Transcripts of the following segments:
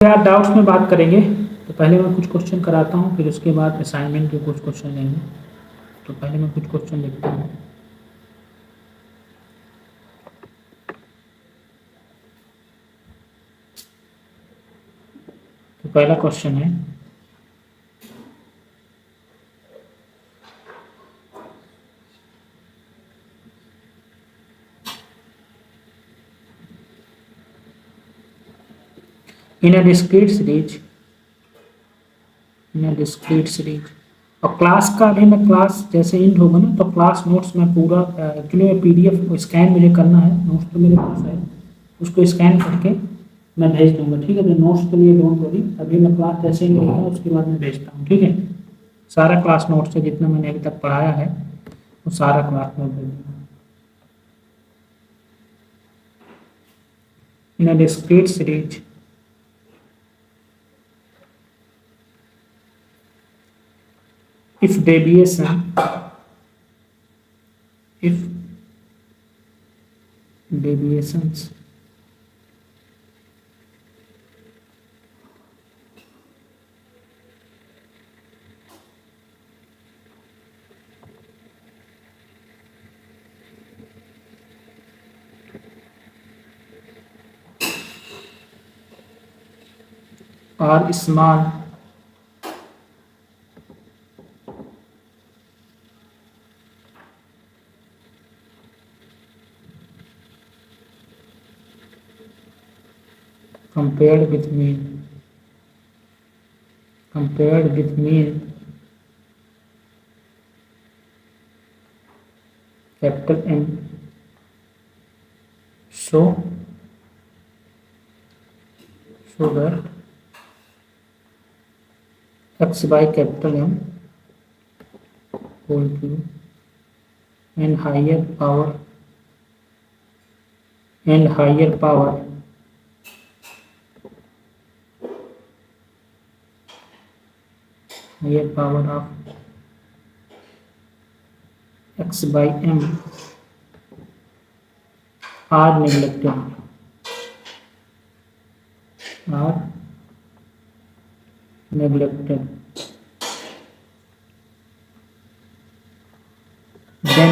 यार डाउट्स में बात करेंगे। तो पहले मैं कुछ क्वेश्चन कराता हूँ, फिर उसके बाद असाइनमेंट के कुछ क्वेश्चन लेंगे। तो पहले मैं कुछ क्वेश्चन लिखता हूँ। तो पहला क्वेश्चन है, इन अ डिस्क्रीट सीरीज और क्लास का अभी मैं क्लास जैसे इंड होगा ना, तो क्लास नोट्स में पूरा एक्चुअली मैं पीडीएफ स्कैन मुझे करना है, नोट्स तो मेरे पास है, उसको स्कैन करके मैं भेज दूंगा। ठीक है, तो नोट्स के लिए डोंट वरी, अभी मैं क्लास जैसे ही होगा उसके बाद मैं भेजता हूँ। ठीक है, सारा क्लास नोट्स है जितना मैंने अभी तक पढ़ाया है वो सारा क्लास नोट भेज दूंगा। In a discrete series if deviations are small compared with mean capital M, so that x by capital M whole cube and higher power of x by M are neglected, then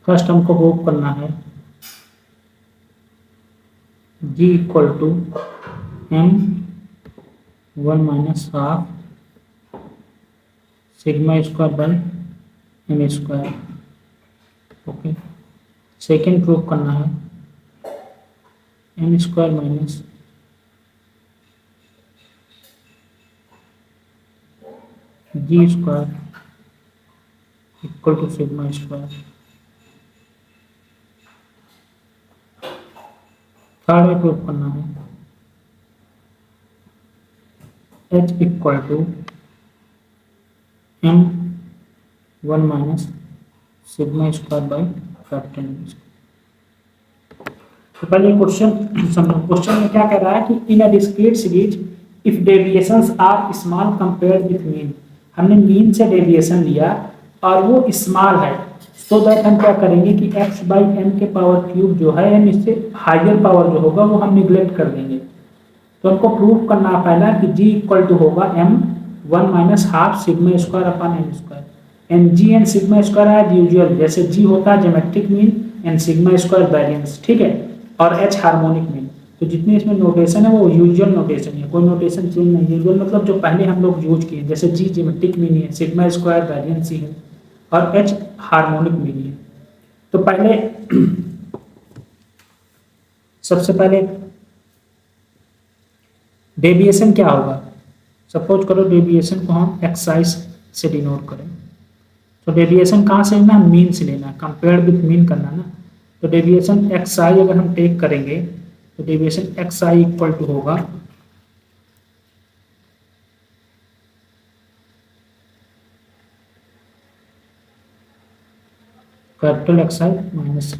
first हमको prove करना है g equal to m 1 minus half sigma square by m square. Okay, second prove करना है m square minus g square equal to sigma square. Third में prove करना है h equal to m 1 minus sigma square by capital M। तो पहले question समझो। Question में क्या कह रहा है कि in a discrete series if deviations are small compared with mean, हमने मीन से डेविएशन लिया और वो स्मॉल है, सो दैट हम क्या करेंगे कि x बाई एम के पावर क्यूब जो है हम इससे हायर पावर जो होगा वो हम निगलेक्ट कर देंगे। तो हमको प्रूव करना पहला कि g इक्वल टू होगा m 1 minus half sigma square upon m square. And g and sigma square as usual, जैसे g होता है geometric mean and sigma square variance. ठीक है, और h हार्मोनिक मीन। तो जितनी इसमें नोटेशन है वो यूजुअल नोटेशन है, कोई नोटेशन चेंज नहीं। यूजुअल मतलब जो पहले हम लोग यूज किए, जैसे g ज्योमेट्रिक मीन है, सिग्मा स्क्वायर वेरिएंस ही है और h हार्मोनिक मीन है। तो पहले सबसे पहले डेविएशन क्या होगा। सपोज करो डेविएशन को हम एक्साइज से डिनोट करें, तो डेविएशन कहाँ से लेना, मीन से लेना, कंपेयर्ड विथ मीन करना ना। तो डेविएशन एक्स आई अगर हम टेक करेंगे तो deviation X I equal to होगा कैपिटल एक्स आई माइनस,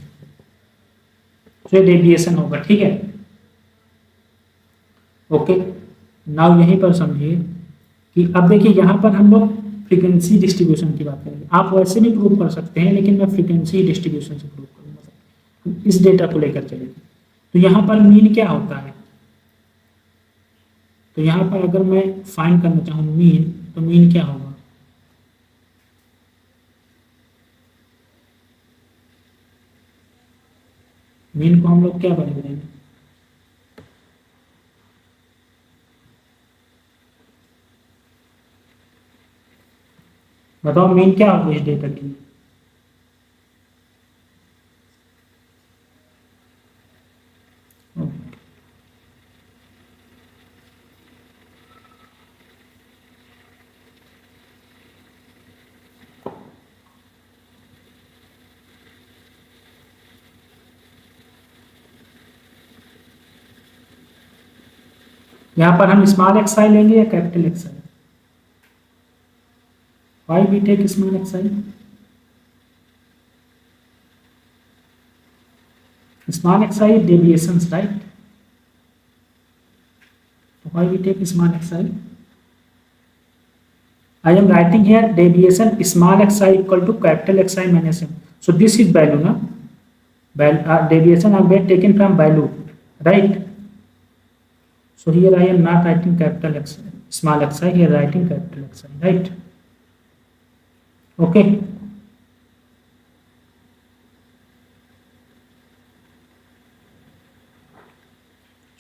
तो डेविएशन होगा। ठीक है, ओके। नाउ यहीं पर समझिए कि अब देखिए यहाँ पर हम लोग फ्रीक्वेंसी डिस्ट्रीब्यूशन की बात करेंगे। आप वैसे भी प्रूव कर सकते हैं, लेकिन मैं फ्रीक्वेंसी डिस्ट्रीब्यूशन से प्रूव करूँगा। इस डेटा को लेकर चलेंगे। तो यहाँ पर मीन क्या होता है, तो यहाँ पर अगर मैं फाइंड करना चाहूँ मीन, तो मीन क्या होगा, मीन को हम लोग क्या वैल्यू देंगे, बताओ मीन क्या होगा इस डेटा की। यहाँ पर हम स्मॉल एक्स आई लेंगे या capital x I, why we take small x I, small xi deviations, right? Why we take small xi? I am writing here deviation small xi equal to capital Xi minus m. So this is value, na? Deviation are taken from value, right? So here I am not writing capital X, small xi. Here writing capital Xi, right? Okay.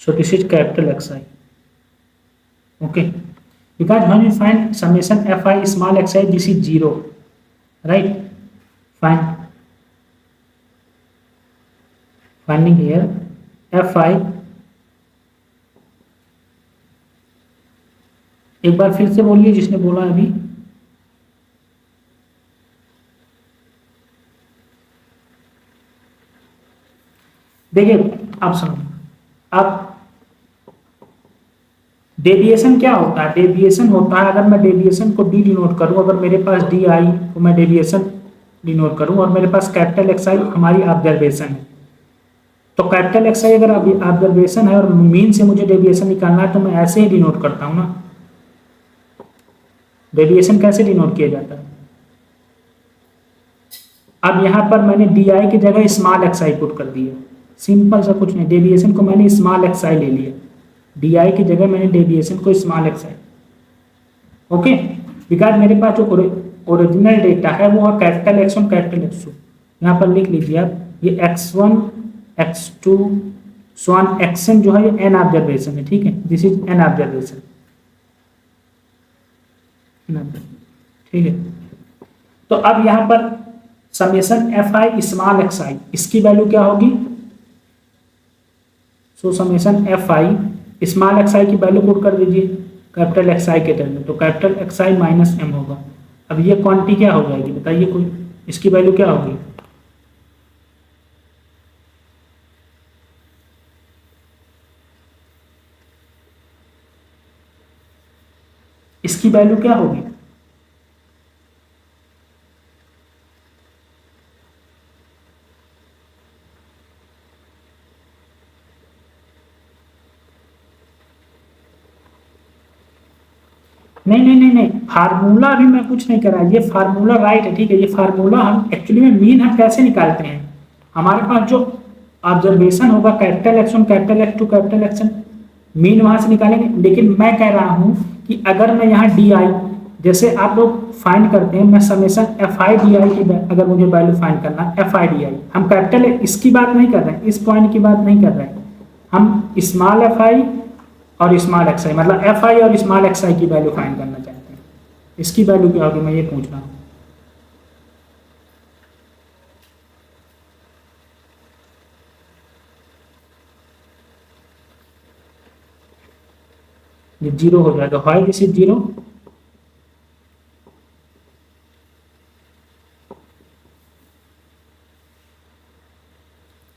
So this is capital Xi. Okay. Because when we find summation fi small xi, this is 0, right? Finding here fi, एक बार फिर से बोलिए जिसने बोला अभी, देखिए आप सुनो, आप डेविएशन क्या होता है, डेविएशन होता है, अगर मैं डेविएशन को डी डिनोट करूं, अगर मेरे पास डी आई तो मैं डेविएशन डिनोट करूं, और मेरे पास कैपिटल एक्स आई हमारी ऑब्जर्वेशन है, तो कैपिटल एक्स आई अगर ऑब्जर्वेशन है और मीन से मुझे डेविएशन निकालना है तो मैं ऐसे ही डिनोट करता हूं ना। डेविएशन कैसे डिनोट किया जाता है, अब यहां पर मैंने डी आई की जगह स्मॉल एक्स आई पुट कर दिया, सिंपल सा, कुछ नहीं, डेविएशन को मैंने स्मॉल एक्स आई ले लिया, डी आई की जगह मैंने डेविएशन को small x I, okay. Because मेरे पास जो ओरिजिनल डेटा है वो है capital X one capital X two, यहाँ पर लिख लीजिए आप, ये X one X two so on X N जो है ये एन ऑब्जर्वेशन है, ठीक है, दिस इज एन ऑब्जर्वेशन, ठीक है। तो अब यहाँ पर summation F I small x i, इसकी वैल्यू क्या होगी, so summation F I small x आई की वैल्यू पुट कर दीजिए कैपिटल एक्स आई के टर्म में, तो कैपिटल एक्स आई माइनस एम होगा। अब ये क्वांटिटी क्या हो जाएगी बताइए कोई, इसकी वैल्यू क्या होगी, इसकी वैल्यू क्या होगी, नहीं, फार्मूला अभी मैं कुछ नहीं कर रहा, ये फार्मूला राइट है, ठीक है, ये फार्मूला हम एक्चुअली में मीन हम कैसे निकालते हैं, हमारे पास जो ऑब्जर्वेशन होगा capital X one capital X two capital X mean वहां से निकालेंगे, लेकिन मैं कह रहा हूं कि अगर मैं यहाँ डी आई, जैसे आप लोग फाइंड करते हैं, मैं summation F I D I की अगर मुझे वैल्यू फाइंड करना एफ आई डी आई, हम कैपिटल इसकी बात नहीं कर रहे हैं, इस पॉइंट की बात नहीं कर रहे हैं, हम स्मॉल एफ आई और स्मॉल एक्स आई, मतलब एफ आई और स्मॉल एक्स आई की वैल्यू फाइंड करना चाहते हैं, इसकी वैल्यू क्या होगी मैं ये पूछ रहा हूँ। ये जीरो हो जाएगा, why this is zero,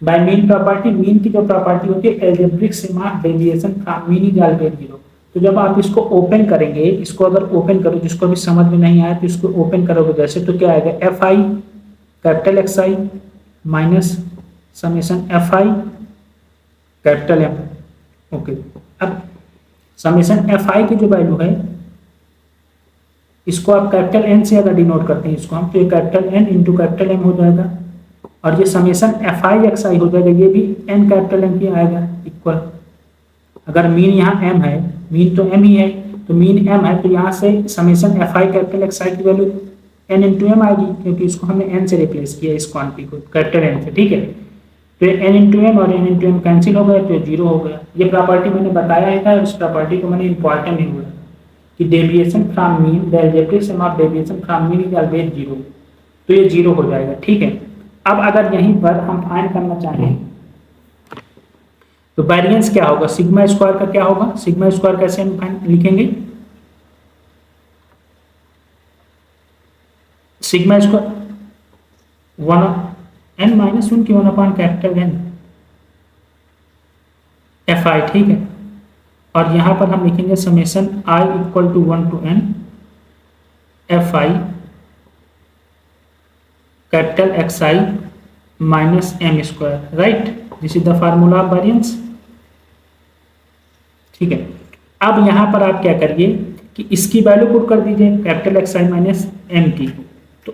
by mean property, mean की जो प्रॉपर्टी होती है algebraic sum deviation from mean is always zero. तो जब आप इसको ओपन करेंगे, इसको अगर ओपन करो, जिसको अभी समझ में नहीं आया तो इसको ओपन करोगे जैसे, तो क्या आएगा F I capital x I minus summation F I capital M, okay. अब समेशन एफ आई की जो वैल्यू है इसको आप कैपिटल एन से अगर डिनोट करते हैं इसको हम, तो ये capital N into capital M हो जाएगा, और ये summation F I X I हो जाएगा, ये भी एन कैपिटल एन की आएगा इक्वल। अगर मीन यहाँ एम है, मीन तो एम ही है, तो मीन एम है तो यहाँ से summation F I capital x आई की वैल्यू एन इंटू एम आएगी, क्योंकि इसको हमने एन से रिप्लेस किया इस क्वांटिटी को कैपिटल एन से, ठीक है। तो एन इंटू एम और एन इंटू एम कैंसिल हो गया, तो जीरो हो गया। ये प्रॉपर्टी मैंने बताया ही था, और इस प्रॉपर्टी को मैंने इंपॉर्टेंट नहीं बोला कि deviation from mean, the algebraic sum of deviation from mean is always zero, तो ये जीरो हो जाएगा, ठीक है। अब अगर यहीं पर हम फाइंड करना चाहें तो वेरिएंस क्या होगा, सिग्मा स्क्वायर का क्या होगा, सिग्मा स्क्वायर कैसे हम फाइंड लिखेंगे, sigma square one N minus one की one upon capital N F i, ठीक है। और यहां पर हम लिखेंगे summation I equal to 1 to N F I capital x I minus M square, right. This is the formula of variance, ठीक है। अब यहां पर आप क्या करिए कि इसकी वैल्यू पुट कर दीजिए कैपिटल एक्स आई माइनस एम की, तो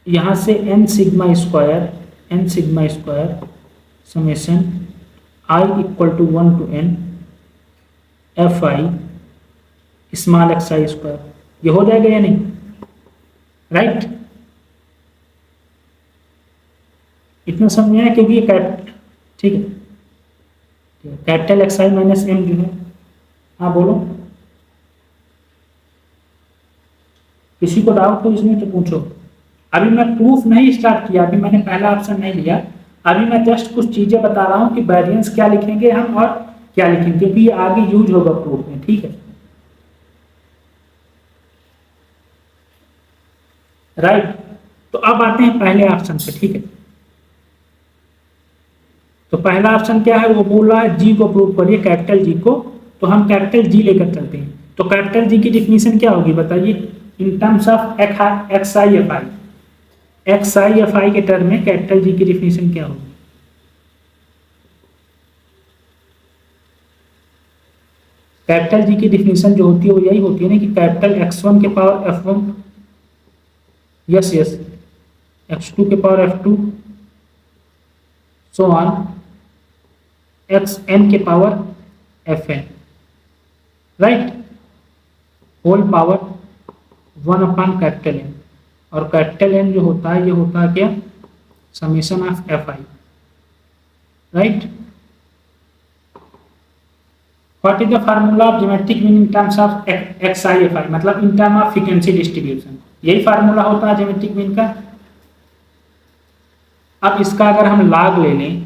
यहां से N sigma square summation I equal to 1 to N F I small x I square, ये हो जाएगा या नहीं, राइट। इतना समझ में आया, क्योंकि ये ठीक है, कैपिटल एक्स आई माइनस एम जो है, हाँ बोलो, किसी को डाउट तो इसमें तो पूछो। अभी मैं प्रूफ नहीं स्टार्ट किया, अभी मैंने पहला ऑप्शन नहीं लिया, अभी मैं जस्ट कुछ चीजें बता रहा हूं कि वेरिएंस क्या लिखेंगे हम और क्या लिखेंगे, क्योंकि ये आगे यूज होगा प्रूफ में, ठीक है, राइट। तो अब आते हैं पहले ऑप्शन पे, ठीक है। तो पहला ऑप्शन क्या है, वो बोल रहा है जी को प्रूव करिए, कैपिटल जी को, तो हम कैपिटल जी लेकर चलते हैं। तो कैपिटल जी की डिफिनीशन क्या होगी बताइए, इन terms of x i f आई के टर्म में कैपिटल जी की डिफिनीशन क्या होगी, कैपिटल जी की डिफिनीशन जो होती है वो यही होती है ना कि कैपिटल x1 के पावर f1, यस x2 के power f2 so on xn के power fn, right, whole power 1 upon capital N, और कैपिटल एन जो होता है ये होता है क्या, summation of f i, right. What is the formula of geometric mean in terms of x i f i, मतलब in term of frequency distribution, यही फार्मूला होता है ज्योमेट्रिक मीन का। अब इसका अगर हम लॉग ले लें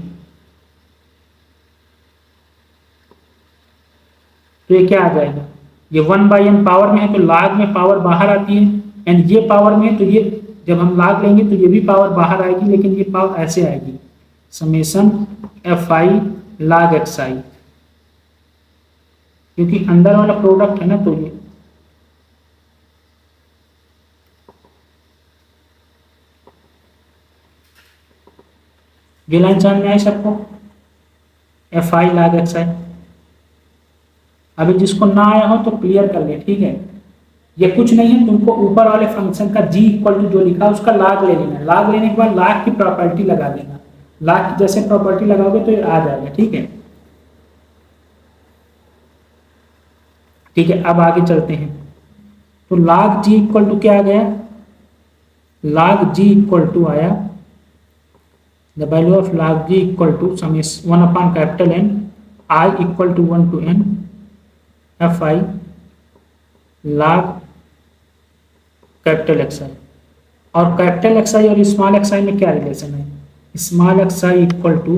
तो ये क्या आ जाएगा, ये 1/n पावर में है तो लॉग में पावर बाहर आती है, एंड ये पावर में है तो ये जब हम लॉग लेंगे तो ये भी पावर बाहर आएगी, लेकिन ये पावर ऐसे आएगी summation F i log x i, क्योंकि अंदर वाला प्रोडक्ट है ना, तो ये लाइन समझ में आई सबको, F i log x i. अभी जिसको ना आया हो तो क्लियर कर ले, ठीक है। ये कुछ नहीं है, तुमको ऊपर वाले फंक्शन का जी इक्वल टू जो लिखा है उसका लॉग ले लेना, लॉग लेने के बाद लॉग की प्रॉपर्टी लगा देना, लॉग की जैसे प्रॉपर्टी लगाओगे तो ये आ जाएगा, ठीक है। ठीक है, अब आगे चलते हैं। तो log g इक्वल टू क्या आ गया, log g इक्वल टू आया the value of log g equal to summation 1 upon capital N I equal to 1 to n f i log capital x i, और कैपिटल एक्स आई और small x आई में क्या relation है, small x I equal to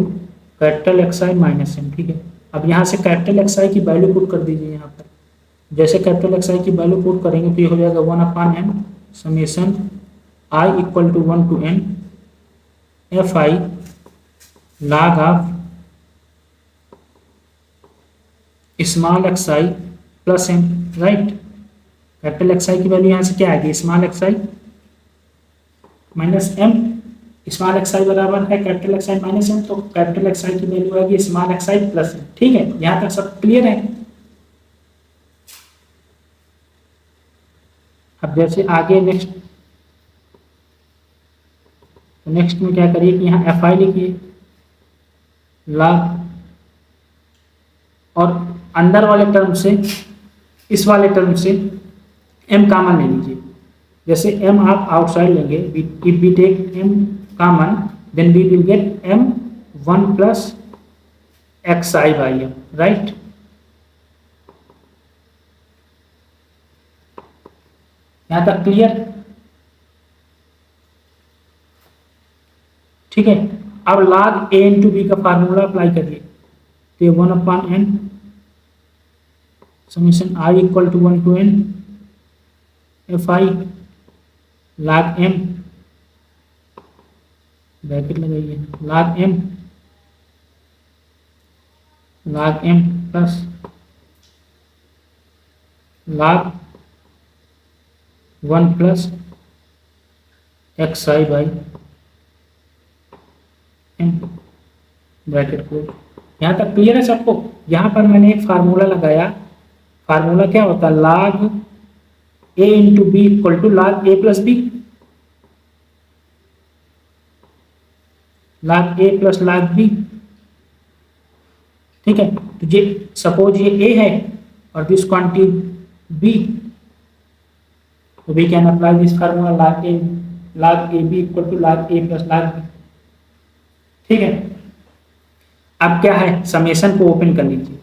capital x I minus M, ठीक है। अब यहाँ से कैपिटल एक्स आई की वैल्यू पुट कर दीजिए, यहाँ पर जैसे कैपिटल एक्स आई की वैल्यू पुट करेंगे तो ये हो जाएगा 1 upon N summation I equal to 1 to N F i log of small x i plus M, right. Capital x आई की वैल्यू यहाँ से क्या आएगी, small x I minus M, small x i बराबर है कैपिटल एक्स आई minus M, तो capital x आई की value आएगी small x i plus M, ठीक है। यहाँ तक सब क्लियर है। अब जैसे आगे नेक्स्ट तो नेक्स्ट में क्या करिए कि यहाँ एफ आई लिखिए लाग, और अंदर वाले टर्म से, इस वाले टर्म से m कॉमन ले लीजिए। जैसे m आप आउटसाइड लेंगे, if we take m common then we will get m 1 plus xi by m, right. यहां तक क्लियर? ठीक है। अब log a इंटू बी का फार्मूला अप्लाई करिए, तो 1/n summation i equal to 1 to n fi log m, bracket लगाइए, log m plus log 1 plus xi by m, bracket को। यहाँ तक क्लियर है सबको? यहाँ पर मैंने एक फार्मूला लगाया, फार्मूला क्या होता है, log a into B equal to log a plus B, log a plus log b। ठीक है, तो ये सपोज ये a है और दिस क्वांटिटी b, तो we can apply this formula log a b equal to log a plus log b। ठीक है, अब क्या है, समेशन को ओपन कर लीजिए।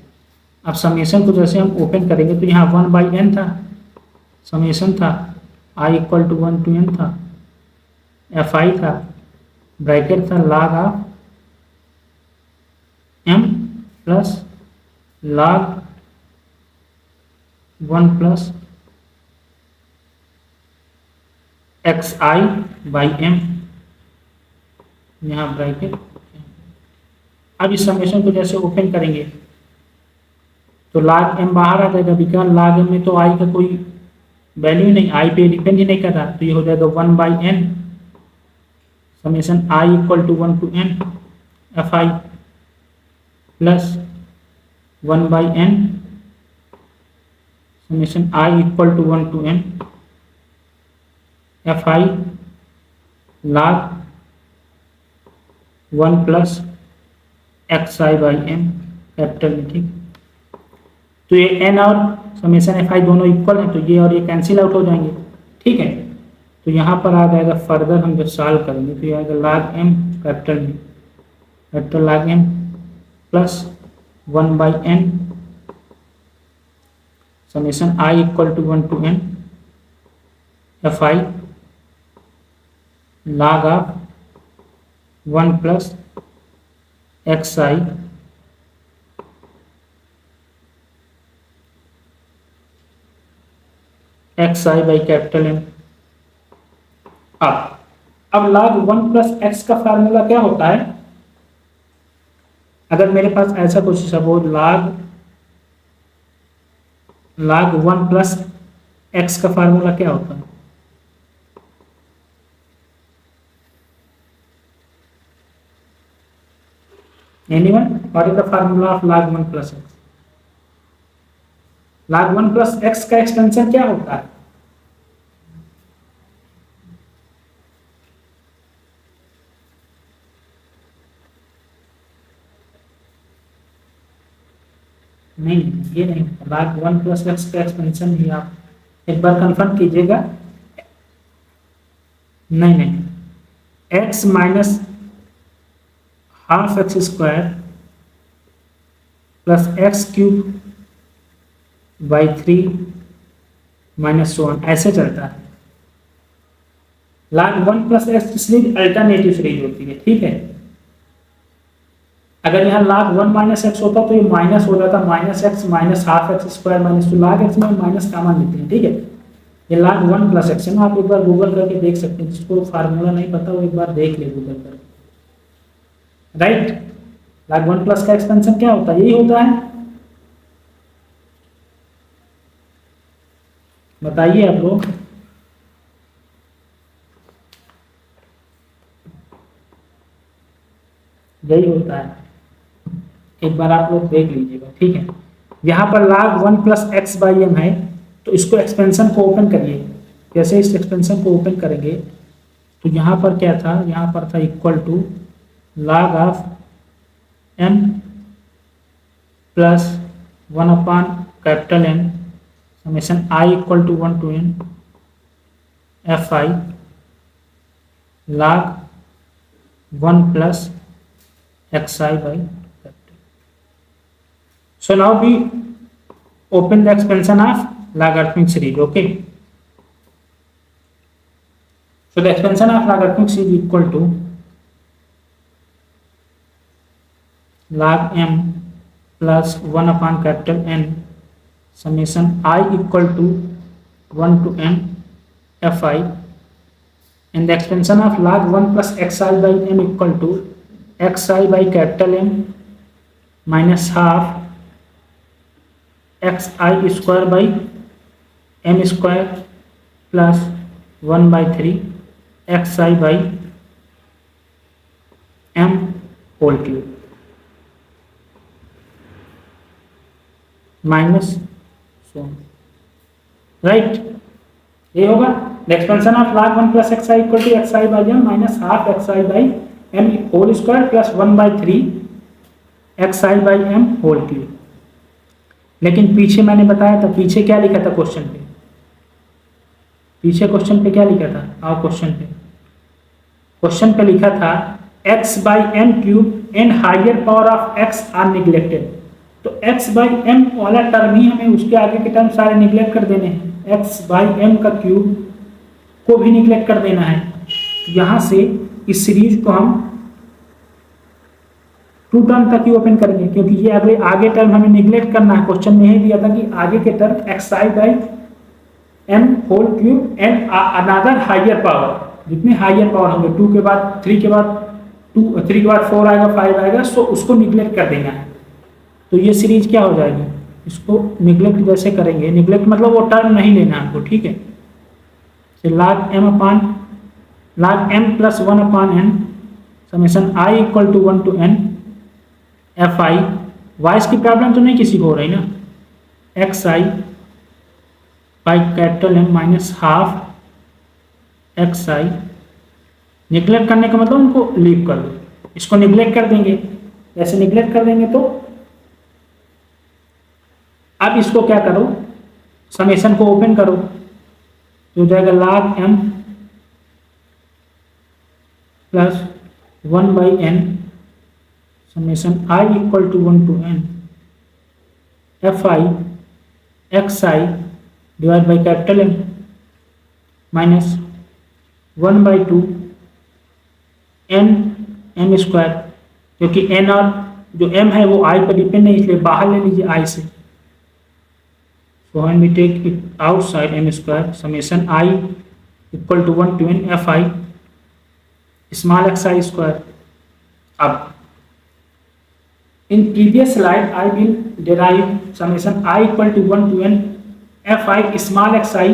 अब समेशन को जैसे हम ओपन करेंगे तो यहाँ 1/n था, समेशन था, i equal to 1 to n था, fi था, ब्रैकेट था log of m plus log 1 plus xi by m, यहाँ ब्रैकेट। अब इस समेशन को जैसे ओपन करेंगे तो log m बाहर आ जाएगा, बिकॉज log m में तो i का कोई वैल्यू नहीं, i पे डिपेंड ही नहीं कर रहा, तो ये हो जाएगा 1/n summation i equal to 1 to n fi plus 1/n summation i equal to 1 to n fi log 1 plus xi by m, capital में। ठीक, तो ये n और समेशन fi दोनों इक्वल हैं, तो ये और ये कैंसिल आउट हो जाएंगे। ठीक है, तो यहाँ पर आ जाएगा, फर्दर हम जब सॉल्व करेंगे तो ये आएगा log m कैपिटल में, capital log m plus 1/n summation i equal to 1 to n fi log of 1 plus xi by capital M। अब log 1 प्लस x का फार्मूला क्या होता है, अगर मेरे पास ऐसा कुछ सपोज log 1 प्लस x का फार्मूला क्या होता है, anyone? What is the formula of log 1 plus x? log 1 plus x का एक्सटेंशन क्या होता है, नहीं ये नहीं, log 1 plus x का एक्सटेंशन ही आप एक बार कंफर्म कीजिएगा। नहीं, x minus half x square plus x cube by 3 minus 1 ऐसे चलता है। log 1 प्लस एक्स की सीरीज अल्टरनेटिव सीरीज होती है। ठीक है, अगर यहाँ log 1 माइनस एक्स होता तो ये माइनस हो जाता, minus x minus half x square minus 2, log x में माइनस कॉमन लेते हैं। ठीक है, ये log 1 प्लस एक्स है ना, आप एक बार गूगल करके देख सकते हैं, जिसको फार्मूला नहीं पता वो एक बार देख ले गूगल करके, राइट। log 1 प्लस का एक्सपेंशन क्या होता है, यही होता है, बताइए आप लोग। यही होता है, एक बार आप लोग देख लीजिएगा। ठीक है, यहाँ पर log 1 plus X by M है, तो इसको एक्सपेंशन को ओपन करिए। जैसे इस एक्सपेंशन को ओपन करेंगे तो यहाँ पर क्या था, यहाँ पर था equal to log of m plus 1/M summation I equal to 1 to n fi log 1 plus xi by capital. So now we open the expansion of logarithmic series. Okay. So the expansion of logarithmic series equal to log m plus 1/N summation I equal to 1 to n fi, and the expansion of log 1 plus xi by m equal to xi by capital M minus half xi square by m square plus 1 by 3 xi by m whole cube minus so right, ये होगा the expansion of log 1 plus xi equal to xi by m minus half xi by m whole square plus 1 by 3 xi by m whole cube. लेकिन पीछे मैंने बताया था, पीछे क्या लिखा था क्वेश्चन पे, पीछे क्वेश्चन पे क्या लिखा था, आओ क्वेश्चन पे लिखा था x by m cube and higher power of x are neglected. तो x by m वाला टर्म ही हमें, उसके आगे के टर्म सारे निग्लेक्ट कर देने हैं, x by m का क्यूब को भी निग्लेक्ट कर देना है। तो यहाँ से इस सीरीज को हम 2 टर्म तक ही ओपन करेंगे, क्योंकि ये अगले आगे टर्म हमें निग्लेक्ट करना है। क्वेश्चन में ही दिया था कि आगे के term xi by m whole cube and another higher power, जितने हायर पावर होंगे 2 के बाद 3 के बाद 3 के बाद 4 आएगा 5 आएगा, सो उसको निग्लेक्ट कर देना है। तो ये सीरीज क्या हो जाएगी, इसको निग्लेक्ट जैसे करेंगे, निग्लेक्ट मतलब वो टर्म नहीं लेना आपको, ठीक है। log m plus 1/n summation I equal to 1 to n fi, voice की प्रॉब्लम तो नहीं किसी को हो रही ना, xi by capital M minus half xi। Neglect करने का मतलब उनको लीव कर दो, इसको निग्लेक्ट कर देंगे, ऐसे निग्लेक्ट कर देंगे। तो अब इसको क्या करो, समेशन को ओपन करो, तो हो जाएगा log m plus 1 by n summation I equal to 1 to n fi xi divide by capital M minus 1 by 2 n m square, क्योंकि n और जो m है वो I पर डिपेंड नहीं, इसलिए बाहर ले लीजिए I से। So when we take it outside m square summation I equal to 1 to n fi small xi square। अब in previous slide I will derive summation I equal to 1 to n fi small xi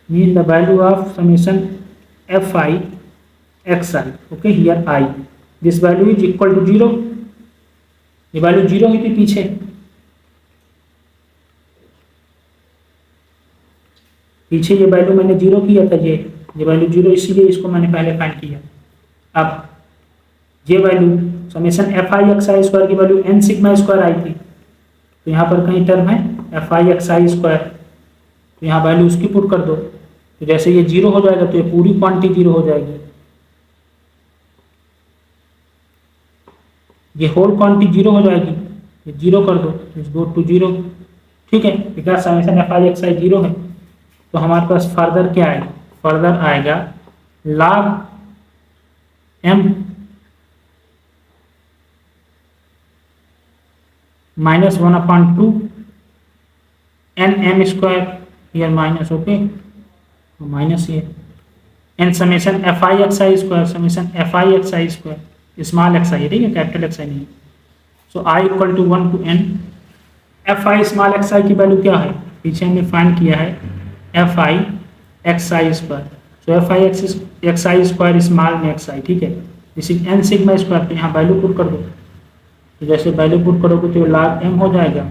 mean the value of summation fi xi। Okay, here I, this value is equal to 0, ये value 0 हुई थी पीछे ये value मैंने 0 किया था, ये value 0, इसीलिए इसको मैंने पहले फाइंड किया। अब ये value summation fi xi square की वैल्यू n सिग्मा स्क्वायर आई थी, तो यहाँ पर कहीं टर्म है fi xi स्क्वायर, तो यहाँ वैल्यू उसकी पुट कर दो, तो जैसे ये 0 हो जाएगा तो ये पूरी क्वांटिटी 0 हो जाएगी, ये होल क्वांटिटी 0 हो जाएगी, ये 0 कर दो, इट्स गो टू 0, ठीक है, बिकॉज समेशन fi xi 0 है। तो हमारे पास फर्दर क्या आएगा, फर्दर आएगा log m minus 1/2 n m square, here minus, okay, minus ये N summation fi xi square, summation fi xi square small xi, ठीक है, कैपिटल xi नहीं। सो I equal to 1 to n fi small xi की value क्या है, पीछे हमने फाइंड किया है fi xi square, so fi xi square small में xi, ठीक है, this is n sigma square. तो यहाँ वैल्यू पुट कर दो, तो जैसे वैल्यू पुट करोगे तो log m हो जाएगा,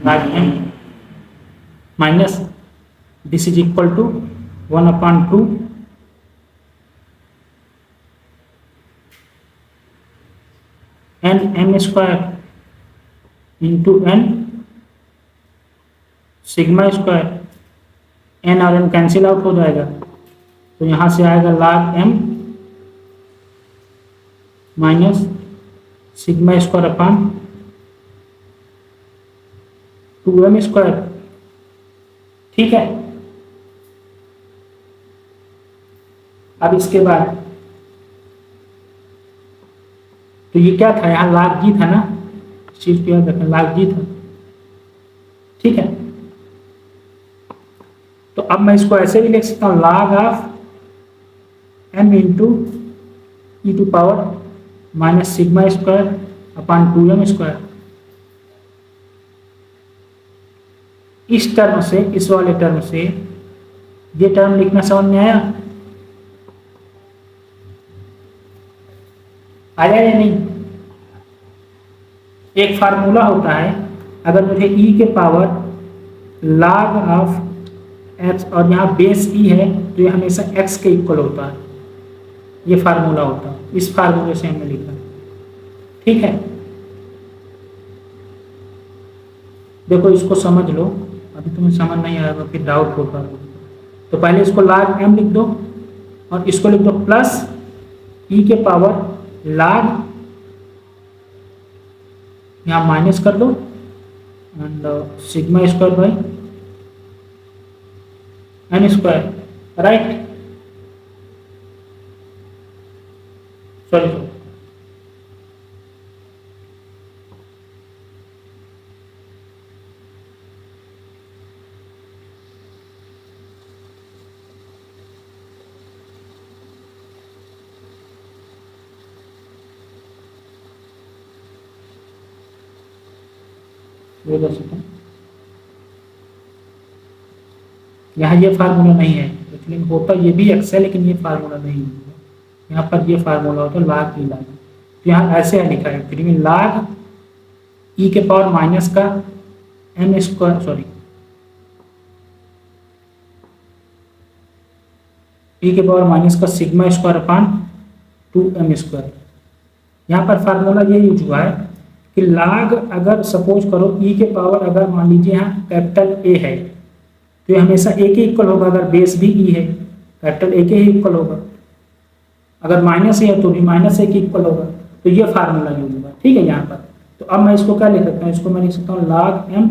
log m minus this is equal to 1/2 N M square into N sigma square, N और एन कैंसिल आउट हो जाएगा, तो यहाँ से आएगा log m minus sigma square upon 2m square. ठीक है, अब इसके बाद तो ये क्या था, यहाँ log g था ना, इस चीज को याद रखें, log g था। ठीक है, तो अब मैं इसको ऐसे भी लिख सकता हूँ log of m into E to power minus sigma square upon 2m square. इस टर्म से, इस वाले टर्म से ये टर्म लिखना समझ में आया या नहीं? एक फार्मूला होता है, अगर मुझे e के पावर log ऑफ x और यहाँ बेस e है तो ये हमेशा x के इक्वल होता है, ये फार्मूला होता है, इस फार्मूले से हमने लिखा। ठीक है, देखो इसको समझ लो, अभी तुम्हें समझ नहीं आएगा फिर डाउट होगा। तो पहले इसको log m लिख दो और इसको लिख दो प्लस e के पावर log, यहाँ माइनस कर दो and sigma square by N square, right? Sorry ये कर सकते हैं। यहाँ ये फार्मूला नहीं है, लेकिन होता ये भी एक्स है, लेकिन ये फार्मूला नहीं है। यहाँ पर ये फार्मूला होता है log e log, तो यहाँ ऐसे है लिखा है, फिर में log e के पावर माइनस का m स्क्वायर, सॉरी e के पावर माइनस का sigma square upon 2m square. यहाँ पर फार्मूला ये यूज हुआ है कि log, अगर सपोज करो e के पावर अगर मान लीजिए यहाँ कैपिटल A है तो ये हमेशा a के इक्वल होगा, अगर बेस भी e है कैपिटल A के ही इक्वल होगा, अगर माइनस है तो भी माइनस a के इक्वल होगा, तो ये फार्मूला यूज होगा। ठीक है, यहाँ पर तो अब मैं इसको क्या लिख सकता हूँ, इसको मैं लिख सकता हूँ log m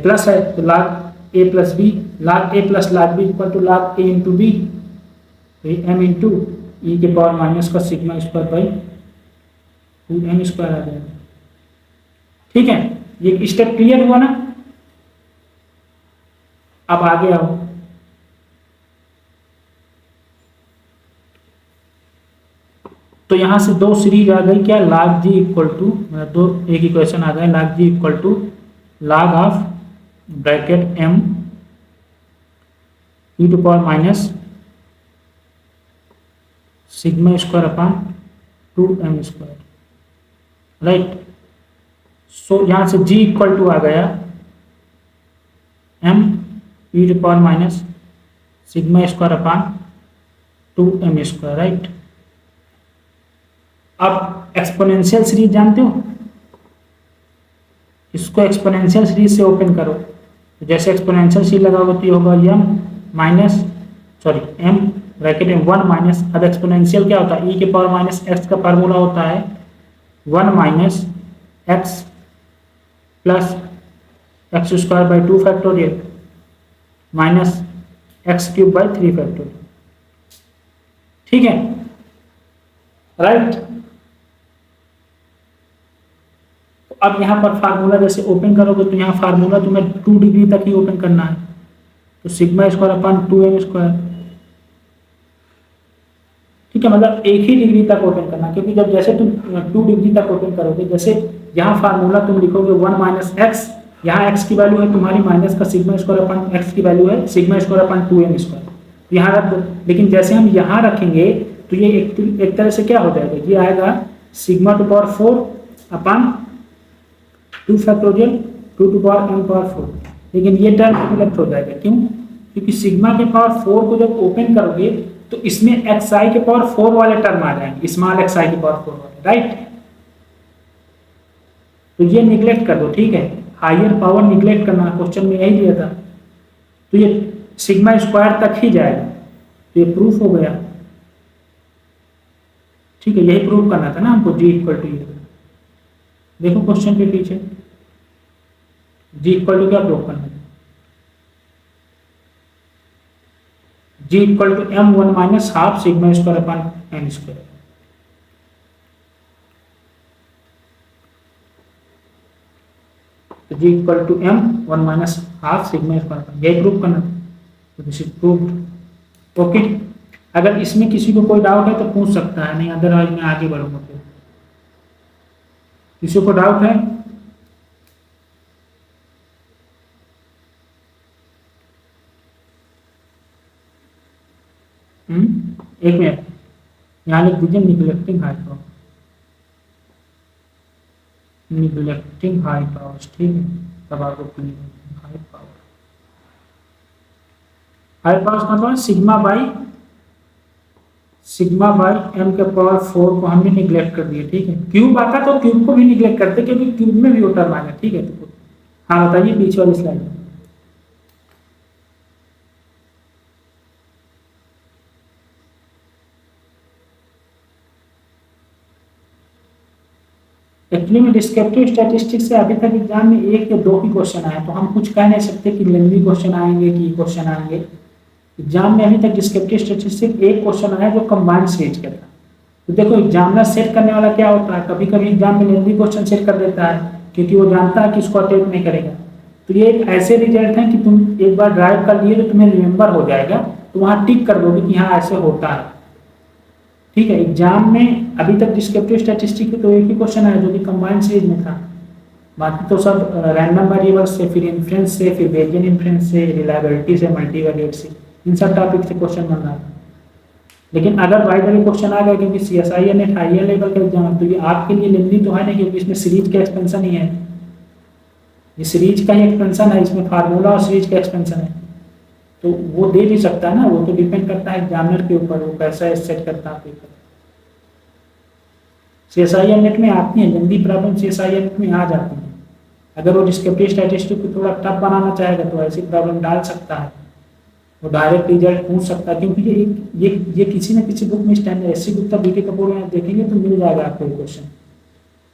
प्लस है तो log a plus b, log a plus log b equal to log a into B, तो ये m इंटू ई के पावर माइनस का sigma square by 2m square आ जाएगा। ठीक है, ये स्टेप क्लियर हुआ ना? अब आगे आओ, तो यहां से दो सीरीज आ गई, क्या log g इक्वल टू, दो एक इक्वेशन आ गए, log g equal to log of bracket m E to power minus sigma square upon 2m square, right? So यहां से g इक्वल टू आ गया m E to power minus sigma square upon 2m square, right? अब exponential series जानते हो, इसको exponential series से open करो, तो जैसे एक्सपोनेंशियल सीरीज लगाओगे तो ये होगा m minus, sorry m bracket में 1 माइनस, अब एक्सपोनेंशियल क्या होता है, e के पावर माइनस x का फार्मूला होता है 1 minus x plus x square by 2 factorial minus x cube by 3 factorial. ठीक है, राइट? तो अब यहाँ पर फार्मूला जैसे ओपन करोगे तो यहाँ फार्मूला तुम्हें 2 डिग्री तक ही ओपन करना है, तो sigma square upon 2m square. ठीक है, मतलब एक ही डिग्री तक ओपन करना, क्योंकि जब जैसे तुम 2 डिग्री तक ओपन करोगे, जैसे यहाँ फार्मूला तुम लिखोगे 1 माइनस एक्स, यहाँ x की वैल्यू है तुम्हारी माइनस का सिग्मा स्क्वायर अपन x की वैल्यू है sigma square upon 2m square, तो यहाँ रख दो। लेकिन जैसे हम यहाँ रखेंगे तो ये एक तरह से क्या हो जाएगा, ये आएगा sigma to power 4 upon 2 factorial 2 to power m power 4। लेकिन ये टर्म रिलेक्ट हो जाएगा, क्यों? क्योंकि सिग्मा के पावर 4 को जब ओपन करोगे तो इसमें xi के पावर 4 वाले टर्म आ जाएंगे, स्मॉल xi के पावर 4 वाले, राइट। तो ये निगलेक्ट कर दो, ठीक है, हायर पावर निगलेक्ट करना, क्वेश्चन में यही दिया था। तो ये सिग्मा स्क्वायर तक ही जाएगा, तो ये प्रूफ हो गया, ठीक है, यही प्रूफ करना था ना हमको, g इक्वल टू ये। देखो क्वेश्चन के पीछे g इक्वल टू क्या प्रूफ करना है, g equal to m1 minus half sigma square upon n square. तो g equal to m1 minus half sigma square, यही प्रूफ करना था, तो दिस इज प्रूव्ड। ओके, अगर इसमें किसी को कोई डाउट है तो पूछ सकता है, नहीं अदरवाइज मैं आगे बढ़ूंगा। फिर किसी को डाउट है? एक मिनट, यहाँ लिख दीजिए neglecting high power, neglecting high power, ठीक है, तब आपको हाई पावर, हाई पावर का मतलब सिग्मा बाई एम के पावर 4 को हमने निगलेक्ट कर दिया, ठीक है। क्यूब आता तो क्यूब को भी निगलेक्ट करते, क्योंकि क्यूब में भी वो टर्म आ गया, ठीक है। तो हाँ बताइए पीछे वाली स्लाइड में। एक्चुअली में डिस्क्रिप्टिव स्टैटिस्टिक्स से अभी तक एग्जाम में 1 या 2 ही क्वेश्चन आए, तो हम कुछ कह नहीं सकते कि लेंथी क्वेश्चन आएंगे कि क्वेश्चन आएंगे। एग्जाम में अभी तक डिस्क्रिप्टिव स्टैटिस्टिक्स 1 क्वेश्चन आया जो कंबाइंड सीरीज का था। तो देखो एग्जामिनर सेट करने वाला क्या होता है, कभी कभी एग्जाम में लेंथी क्वेश्चन सेट कर देता है, क्योंकि वो जानता है कि इसको अटेम्प्ट नहीं करेगा। तो ये एक ऐसे रिजल्ट है कि तुम एक बार ड्राइव कर लिए तो तुम्हें रिमेंबर हो जाएगा, तो वहाँ टिक कर दोगे कि हाँ ऐसे होता है, ठीक है। एग्जाम में अभी तक डिस्क्रिप्टिव स्टैटिस्टिक्स के तो 1 ही क्वेश्चन आया जो कि कंबाइंड सीरीज में था, बाकी तो सब रैंडम वेरिएबल्स से, फिर इन्फ्रेंस से, फिर बेजियन इन्फ्रेंस से, रिलायबिलिटी से, मल्टीवेरिएट से, इन सब टॉपिक से क्वेश्चन बन रहा था। लेकिन अगर बाइनरी क्वेश्चन आ गया, क्योंकि CSI नेट हायर लेवल का एग्जाम है, तो ये आपके लिए लेंथी तो है नहीं, क्योंकि इसमें सीरीज का एक्सपेंशन ही है, ये सीरीज का ही एक्सपेंशन है, इसमें फार्मूला और सीरीज का एक्सपेंशन है, तो वो दे भी सकता है ना, वो तो डिपेंड करता है एग्जामिनर के ऊपर, वो कैसा सेट करता है पेपर। CSI नेट में आती है जल्दी प्रॉब्लम, CSI नेट में आ जाती है। अगर वो डिस्क्रिप्टिव स्टैटिस्टिक्स को थोड़ा टफ बनाना चाहेगा तो ऐसी प्रॉब्लम डाल सकता है, वो डायरेक्ट रिजल्ट पूछ सकता है, क्योंकि ये किसी न किसी बुक में standard SC Gupta BK Kapoor में देखेंगे तो मिल जाएगा आपको ये क्वेश्चन।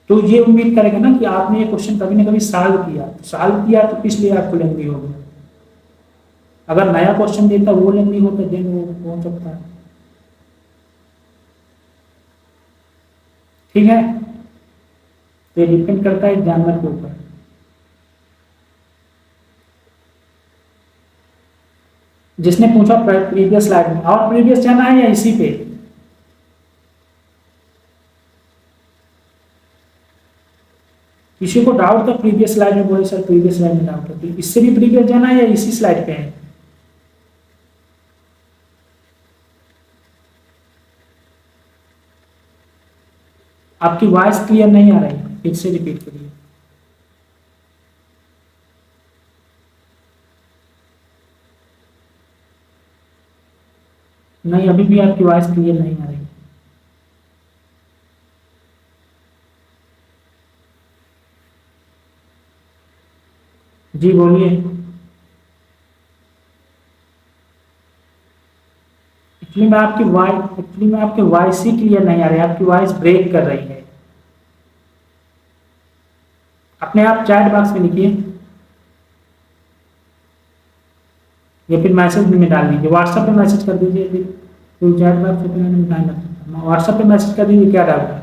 तो ये उम्मीद करेगा ना कि आपने ये क्वेश्चन कभी ना कभी सॉल्व किया, तो सॉल्व किया तो इसलिए आपको लेंथी हो गया। अगर नया क्वेश्चन देता वो लेंथी होता देन वो हो सकता है, ठीक है। तो ये डिपेंड करता है एग्जामिनर के ऊपर। जिसने पूछा प्रीवियस स्लाइड में, और प्रीवियस जाना है या इसी पे? किसी को डाउट था प्रीवियस स्लाइड में, बोले सर प्रीवियस स्लाइड में डाउट है, तो इससे भी प्रीवियस जाना है या इसी स्लाइड पे है? आपकी वॉइस क्लियर नहीं आ रही है, फिर से रिपीट करिए। नहीं, अभी भी आपकी वॉइस क्लियर नहीं आ रही। जी बोलिए। एक्चुअली में आपकी वॉइस ही क्लियर नहीं आ रही, आपकी वॉइस ब्रेक कर रही है। अपने आप चैट बॉक्स में लिखिए या फिर मैसेज में डाल दीजिए, व्हाट्सएप पे मैसेज कर दीजिए, फिर चैट बॉक्स पे टाइम लग सकता है। व्हाट्सएप पे मैसेज कर दीजिए क्या डाउट है।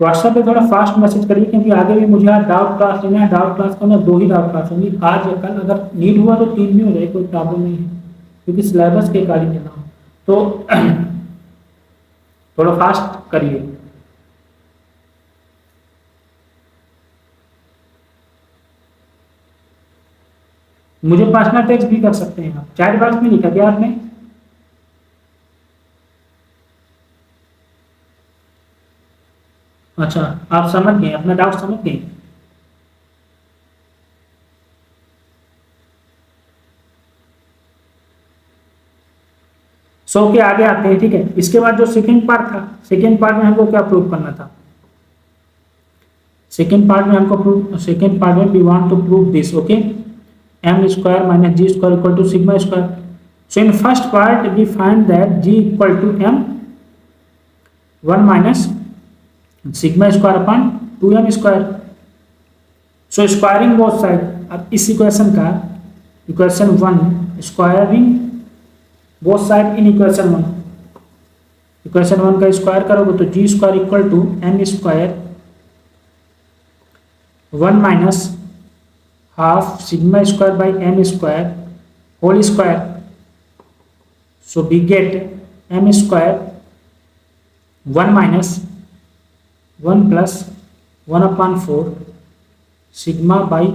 व्हाट्सएप पे थोड़ा फास्ट मैसेज करिए, क्योंकि आगे भी मुझे आज डाउट क्लास लेना है। डाउट क्लास को ना 2 ही डाउट क्लास होंगी, आज या कल, अगर नीड हुआ तो 3 भी हो जाए, कोई प्रॉब्लम नहीं है, क्योंकि सिलेबस के अकॉर्डिंग लेना हो तो थोड़ा फास्ट करिए। मुझे पर्सनल टेक्स्ट भी कर सकते हैं आप, चैट बॉक्स में लिखा क्या आपने? अच्छा, आप समझ गए, अपना डाउट समझ गए। सो के आगे आते हैं, ठीक है। इसके बाद जो सेकंड पार्ट था, सेकंड पार्ट में हमको क्या प्रूव करना था? सेकंड पार्ट में we want to prove this, okay, M square minus G square equal to sigma square. So in first part we find that G equal to M 1 minus sigma square upon 2m square. So squaring both side, अब इस equation का equation 1 squaring both side in equation 1, equation 1 का square करोगे तो G square equal to M square 1 minus half sigma square by M square whole square. So we get M square 1 minus 1 plus 1 upon 4 sigma by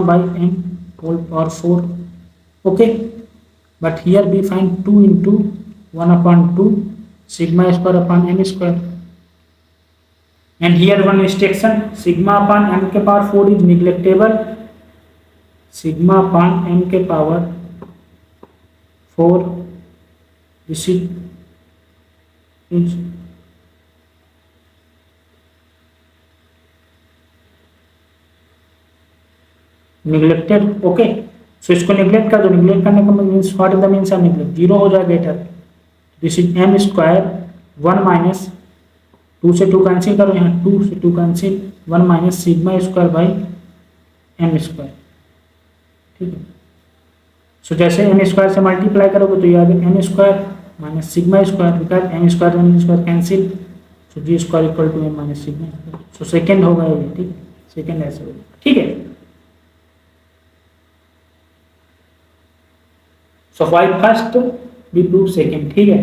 M whole power 4, okay. But here we find 2 into 1 upon 2 sigma square upon m square, and here one restriction, sigma upon m के power 4 is neglectable, sigma upon m के power 4 this is neglected, okay. So इसको neglect कर दो, neglect करने का means what is the means of neglect, zero हो जाएगा इधर। This is M square 1 minus 2 से 2 कैंसिल करो, यहाँ 2 से 2 cancel 1 minus sigma square by M square, ठीक है। सो जैसे एम स्क्वायर से मल्टीप्लाई करोगे तो ये आ गया M square minus sigma square, because M square cancel, so G square equal to M minus sigma square. So second होगा ये, ठीक है, सेकेंड ऐसे होगा, ठीक है। So why first we prove second, ठीक है।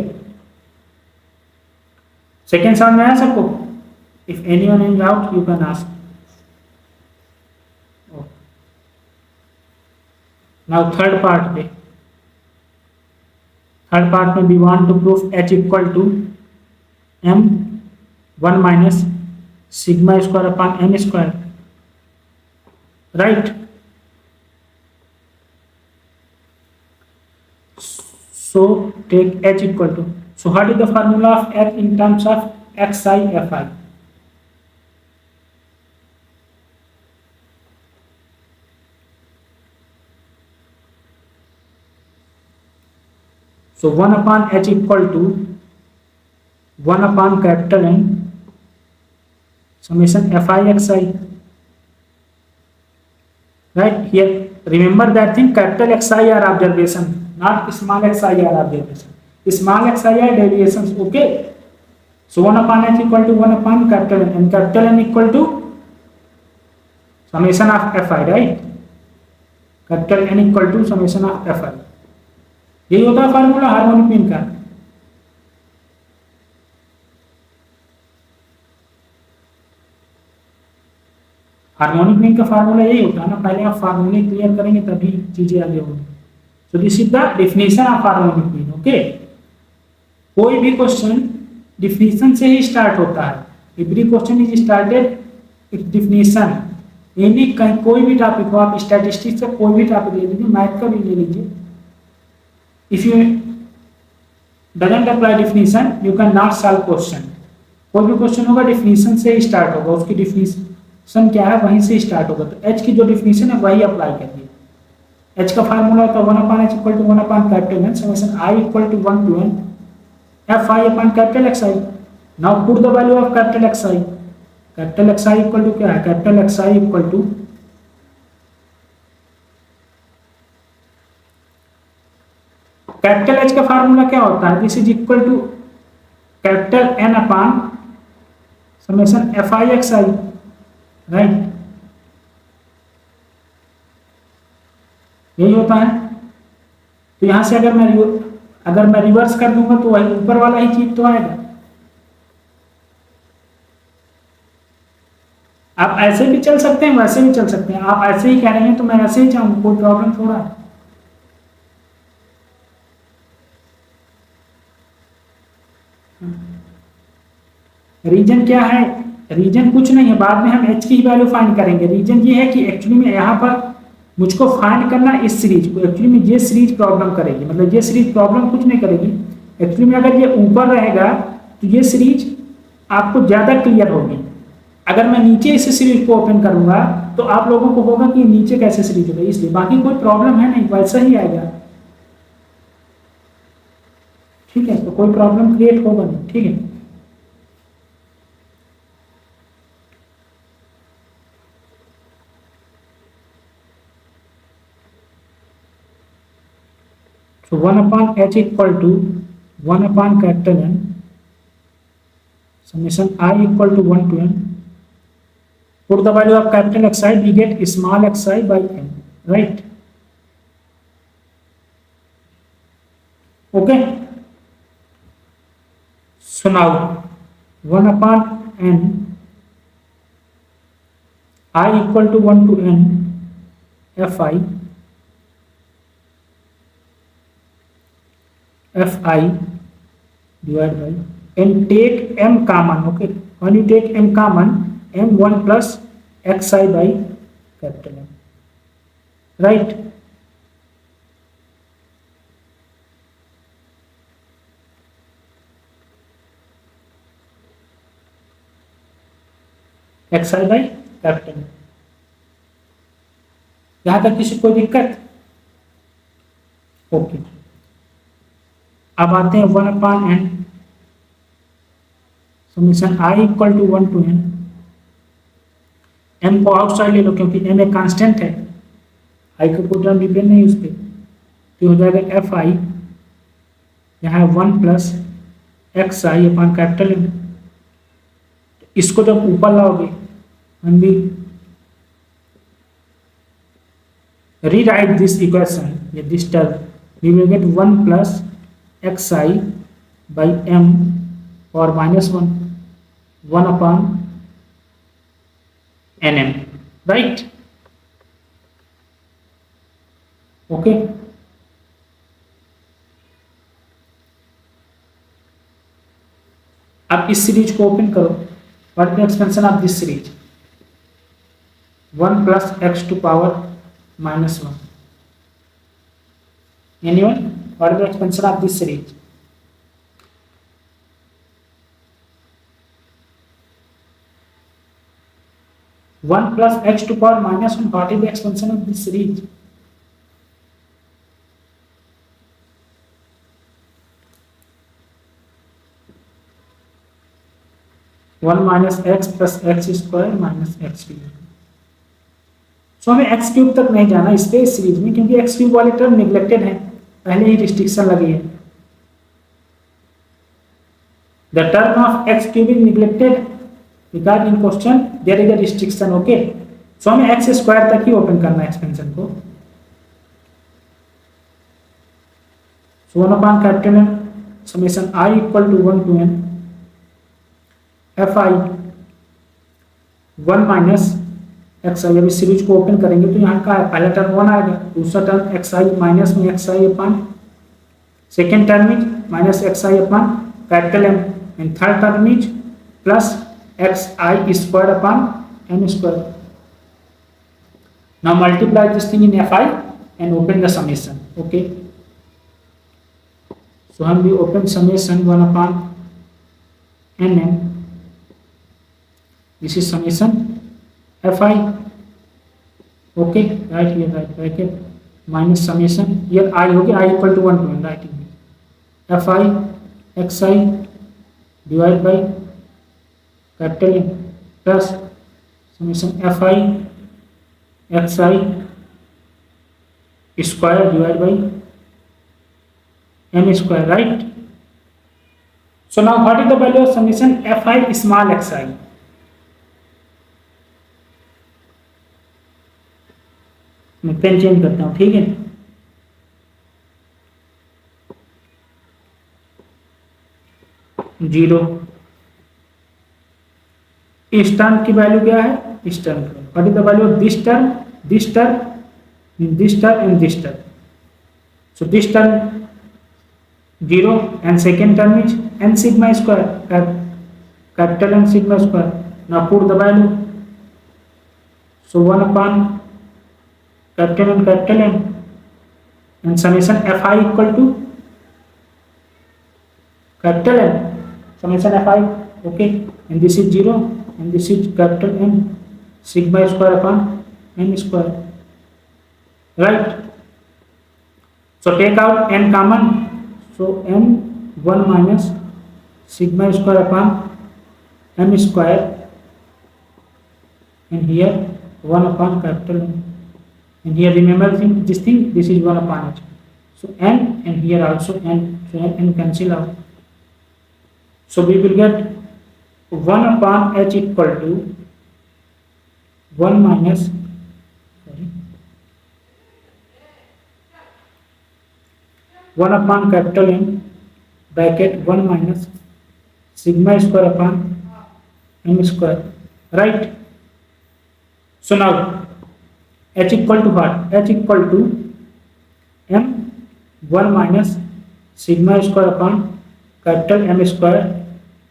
सेकेंड समझ में आया सबको? If anyone in doubt you can ask. Now third part पे, थर्ड पार्ट में we want to prove h equal to m 1 minus sigma square upon m square, right. So take h equal to, so what is the formula of h in terms of xi fi? So 1 upon h equal to 1 upon capital N summation fi xi, right? Here remember that thing, capital xi are observation, not small xi are observation. Small xi are deviations, okay. So 1 upon h equal to 1 upon capital N, and capital N equal to summation of fi, right? Capital N equal to summation of fi, यही होता है formula harmonic mean का। Harmonic mean का formula यही होता है ना, पहले आप फार्मूले क्लियर करेंगे तभी चीजें आगे होंगी। So this is the definition of harmonic mean, okay। कोई भी क्वेश्चन डिफिनीशन से ही स्टार्ट होता है, every question is started with definition. Any कोई भी टॉपिक हो, आप स्टैटिस्टिक्स का कोई भी टॉपिक ले लीजिए, मैथ का भी ले लीजिए, if you doesn't apply definition you can not solve question. कोई भी क्वेश्चन होगा डिफिनीशन से ही स्टार्ट होगा, उसकी डिफिनीशन क्या है वहीं से स्टार्ट होगा, तो एच की जो डिफिनीशन है वही अप्लाई करिए। h का फार्मूला होता है 1 upon h equal to 1 upon capital N summation I equal to 1 to n fi upon capital Xi। Now put the value of capital Xi, capital Xi equal to क्या है, capital Xi equal to capital H का formula क्या होता है, this is equal to capital N upon summation fi xi, right, यही होता है। तो यहां से अगर मैं रिवर्स कर दूंगा तो वही ऊपर वाला ही चीज तो आएगा। आप ऐसे भी चल सकते हैं, वैसे भी चल सकते हैं, आप ऐसे ही कह रहे हैं तो मैं ऐसे ही चाहूंगा, कोई प्रॉब्लम थोड़ा है। रीजन क्या है, रीजन कुछ नहीं है, बाद में हम एच की वैल्यू फाइंड करेंगे। रीजन ये है कि एक्चुअली में यहाँ पर मुझको फाइंड करना इस सीरीज को, एक्चुअली में ये सीरीज प्रॉब्लम करेगी, मतलब ये सीरीज प्रॉब्लम कुछ नहीं करेगी। एक्चुअली में अगर ये ऊपर रहेगा तो ये सीरीज आपको ज्यादा क्लियर होगी। अगर मैं नीचे इस सीरीज को ओपन करूंगा तो आप लोगों को होगा कि नीचे कैसे सीरीज होगा, इसलिए बाकी कोई प्रॉब्लम है नहीं, वैसा ही आएगा। ठीक है, तो कोई प्रॉब्लम क्रिएट होगा नहीं। ठीक है, so 1 upon h equal to 1 upon capital N summation I equal to 1 to n. Put the value of capital Xi, we get small xi by n, right? Okay, so now 1 upon n I equal to 1 to n fi divided by, and take m common. Okay, when you take m common, m1 plus xi by capital M, right? xi by capital M। यहां तक किसी कोई दिक्कत? Okay, अब आते हैं 1 upon n summation I equal to 1 to n। m को outside ले लो क्योंकि m एक कांस्टेंट है, i का कोई टर्म डिपेंड नहीं उस पर, तो हो जाएगा fi, यहाँ 1 plus x i upon capital M। इसको जब ऊपर लाओगे when we rewrite this equation, this term, we will get 1 plus xi by m or minus 1 upon nm, right? Okay, अब इस सीरीज को ओपन करो। What is the expansion of this series? 1 plus x to power minus 1. Anyone? What is the expansion of this series? One plus x to power minus 1. What is the expansion of this series? One minus x plus x square minus x cube. सो हमें x cube तक नहीं जाना इस पे इस series में, क्योंकि x cube वाले टर्म निगलेक्टेड है, पहले ही रिस्ट्रिक्शन लगी है। The term of x cube is neglected because in question there is a restriction. Okay, so हमें एक्स स्क्वायर तक ही ओपन करना है एक्सपेंशन को। So 1 upon capital M summation I equal to 1 to n fi 1 minus x i. अभी series को open करेंगे तो यहाँ का है, पहला टर्म 1 आएगा, दूसरा टर्म एक्स आई माइनस में x i upon second term is minus x i upon capital M, and third term is plus x I square upon m square. Now multiply this thing in fi and open the summation. Okay, so हम भी open summation 1 upon nm, this is summation fi, okay, right here, right bracket minus summation, here I होगी I equal to 1 to n, writing fi xi divide by capital M plus summation fi xi square divide by m square, right? So now what is the value of summation fi small xi? मैं pen change करता हूं, ठीक है? Zero. इस term की value क्या है? इस टर्म की। What is the value of this term, this term, this term and this term? So this term zero and second term is n sigma square capital N sigma square, ना put the value, so 1 upon capital N and summation fi equal to capital N summation fi, okay, and this is 0 and this is capital N sigma square upon n square, right? So take out n common, so n 1 minus sigma square upon m square, and here 1 upon capital N, and here remember this thing, this is 1 upon h, so n, and here also n, so n cancel out, so we will get 1 upon h equal to 1 minus, sorry, 1 upon capital N bracket 1 minus sigma square upon m square, right? So now h equal to what? H equal to m 1 minus sigma square upon capital M square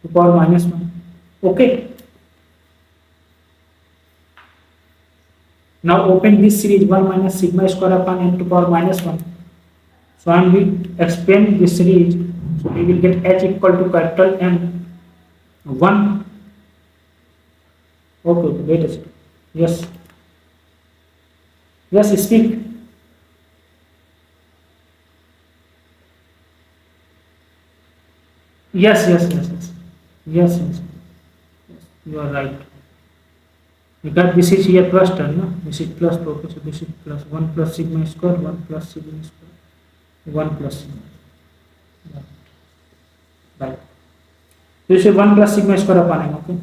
to power minus 1, okay? Now open this series 1 minus sigma square upon n to power minus 1. So when we expand this series, so we will get h equal to capital M 1. Okay, wait a second. Yes. Yes, speak. Yes. Yes. You are right. Because this is here plus term, no? This is plus, okay, so this is plus 1 plus sigma square, 1 plus sigma square, 1 plus sigma. Right. This is 1 plus sigma square upon m, okay?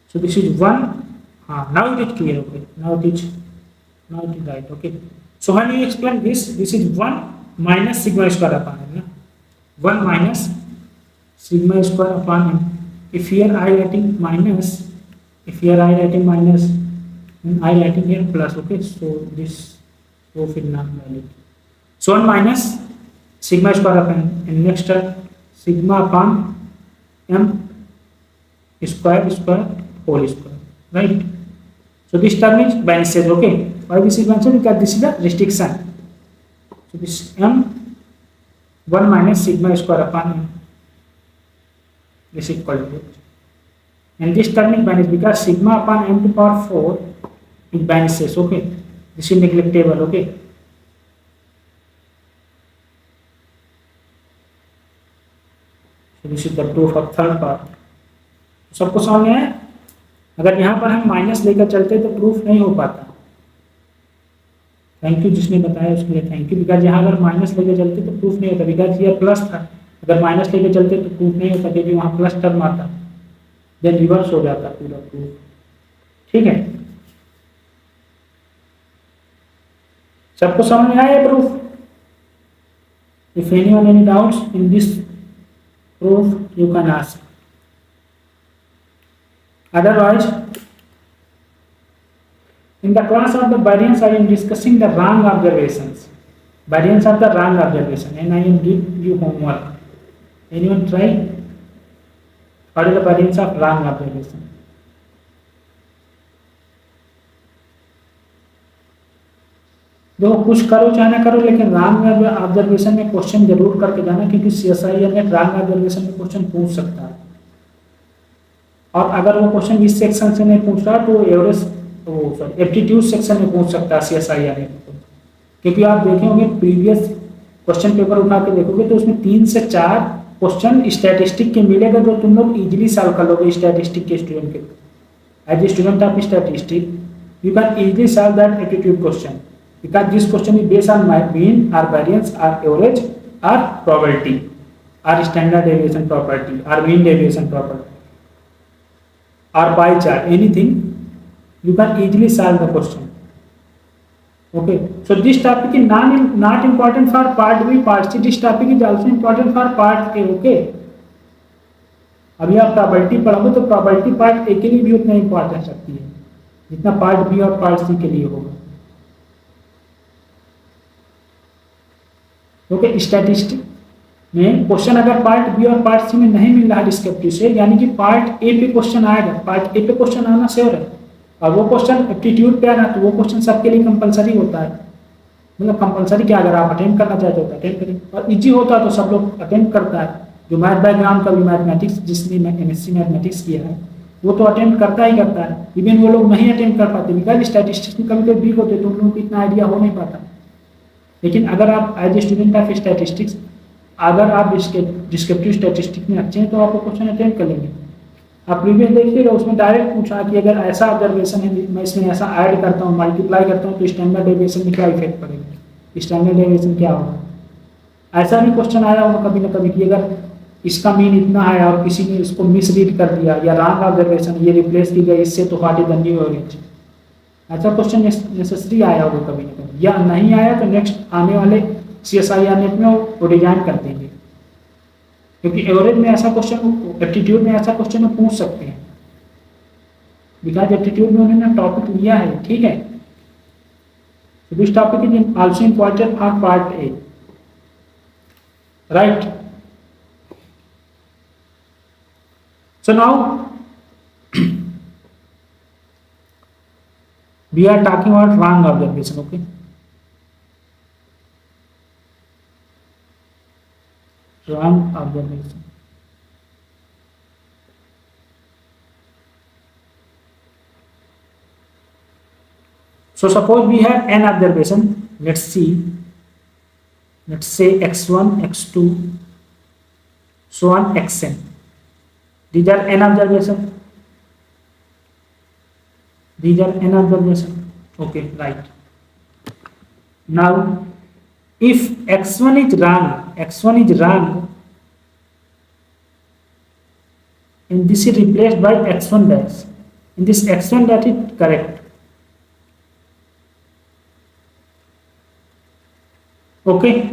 So this is 1. Now it is clear, okay? Now it is right, okay? So when you explain this is 1 minus sigma square upon m, no? 1 minus sigma square upon m. If here I writing minus, then I writing here plus, okay? So this will not valid. So 1 minus sigma square upon m, and next term sigma upon m square whole square, right? So this term is vanishes, okay? Why this is vanishes? Because this is the restriction. So this m 1 minus sigma square upon m is equal to, and this term is vanished because sigma upon m to power 4 it vanishes, okay? This is neglectable, okay? So this is the proof of third part. सबको समझ में है? अगर यहाँ पर हम minus लेकर चलते तो प्रूफ नहीं हो पाता। थैंक यू जिसने बताया उसके लिए थैंक यू। बिकॉज यहाँ अगर माइनस लेकर चलते तो प्रूफ नहीं होता, बिकॉज ये प्लस था। अगर माइनस लेकर चलते तो प्रूफ नहीं होता क्योंकि वहाँ प्लस टर्म आता, देन रिवर्स हो जाता पूरा प्रूफ। ठीक है, सबको समझ में आया proof? If anyone any doubts in this proof you can ask, otherwise in the class of the variance I am discussing the wrong observations, variance of the wrong observation, and I am give you homework. Anyone try? What is the variance of wrong observation? देखो कुछ करो चाहे ना करो, लेकिन wrong observation में question जरूर करके जाना, क्योंकि सीएसआई नेट रॉन्ग ऑब्जर्वेशन में क्वेश्चन पूछ सकता है। और अगर वो क्वेश्चन इस सेक्शन से नहीं पूछ रहा तो एवरेज एप्टीट्यूड सेक्शन में पूछ सकता है सीएसआई आने को। क्योंकि आप देखे होंगे प्रीवियस क्वेश्चन पेपर उठा के देखोगे तो उसमें 3 से 4 क्वेश्चन स्टैटिस्टिक के मिलेगा जो तुम लोग इजीली सॉल्व कर लोगे। स्टैटिस्टिक के स्टूडेंट के, as a student of statistic you can easily solve that aptitude question, because this question is based on mean और वेरिएंस और एवरेज और प्रोबेबिलिटी और स्टैंडर्ड डेविएशन प्रॉपर्टी और mean deviation property or pie chart, anything you can easily solve the question. Okay, so this topic is not important for part B, part C. This topic is also important for part A. Okay, अभी आप probability पढ़ोगे तो probability part A के लिए भी उतना importance रखती है जितना पार्ट बी और पार्ट सी के लिए होगा। ओके, स्टैटिस्टिक में क्वेश्चन अगर पार्ट बी और पार्ट सी में नहीं मिल रहा डिस्क्रिप्टिव से, यानी कि पार्ट ए पे क्वेश्चन आएगा, पार्ट ए पे क्वेश्चन आना श्योर है, और वो क्वेश्चन एप्टीट्यूड पे आना, तो वो क्वेश्चन सबके लिए कंपलसरी होता है। मतलब कंपलसरी क्या, अगर आप अटेंड करना चाहते हो तो अटेंड करें, और इजी होता है तो सब लोग अटेंड करता है। जो मैथ बैकग्राउंड का भी, मैथमेटिक्स जिसने एमएससी मैथमेटिक्स किया है वो तो अटेंड करता ही करता है। इवन वो लोग नहीं अटेंड कर पाते बिकॉज स्टैटिस्टिक्स में कभी कभी वीक होते तो उन लोगों को इतना आइडिया हो नहीं पाता। लेकिन अगर आप as a student of statistics, अगर आप डिस्क्रिप्टिव स्टैटिस्टिक्स में अच्छे हैं तो आपको क्वेश्चन अटेंड कर लेंगे। आप प्रीवियस देखिएगा, उसमें डायरेक्ट पूछा कि अगर ऐसा ऑब्जर्वेशन है, मैं इसमें ऐसा ऐड करता हूँ, मल्टीप्लाई करता हूँ, तो स्टैंडर्ड डेविएशन में क्या इफेक्ट पड़ेगा, स्टैंडर्ड डेविएशन क्या होगा। ऐसा भी क्वेश्चन आया होगा कभी ना कभी कि अगर इसका मीन इतना है और किसी ने इसको मिसरीड कर दिया या रॉन्ग ऑब्जर्वेशन ये रिप्लेस की गई इससे, तो what is the new average. ऐसा क्वेश्चन नेसेसरी आया होगा कभी ना कभी, या नहीं आया तो नेक्स्ट आने वाले CSIR नेट में वो डिजाइन कर देंगे, क्योंकि एवरेज में ऐसा क्वेश्चन, एप्टीट्यूड में ऐसा क्वेश्चन वो पूछ सकते हैं, बिकॉज एप्टीट्यूड में उन्होंने टॉपिक लिया है, ठीक है। So this topic is also important for part A, right? So now we are talking about wrong observation, okay? Wrong observation. So suppose we have n observation, let's see, let's say x1, x2, so on xn. These are n observation. These are n observation. Okay, right. Now, if x1 is wrong, and this is replaced by x1 dash, in this x1 that is correct. Okay.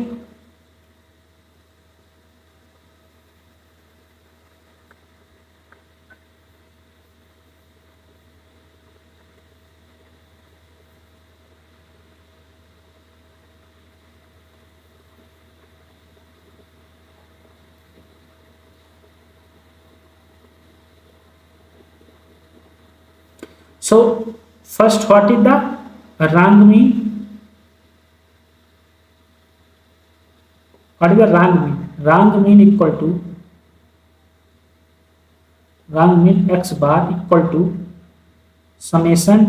So first, what is the wrong mean? What is the wrong mean? Wrong mean equal to x bar equal to summation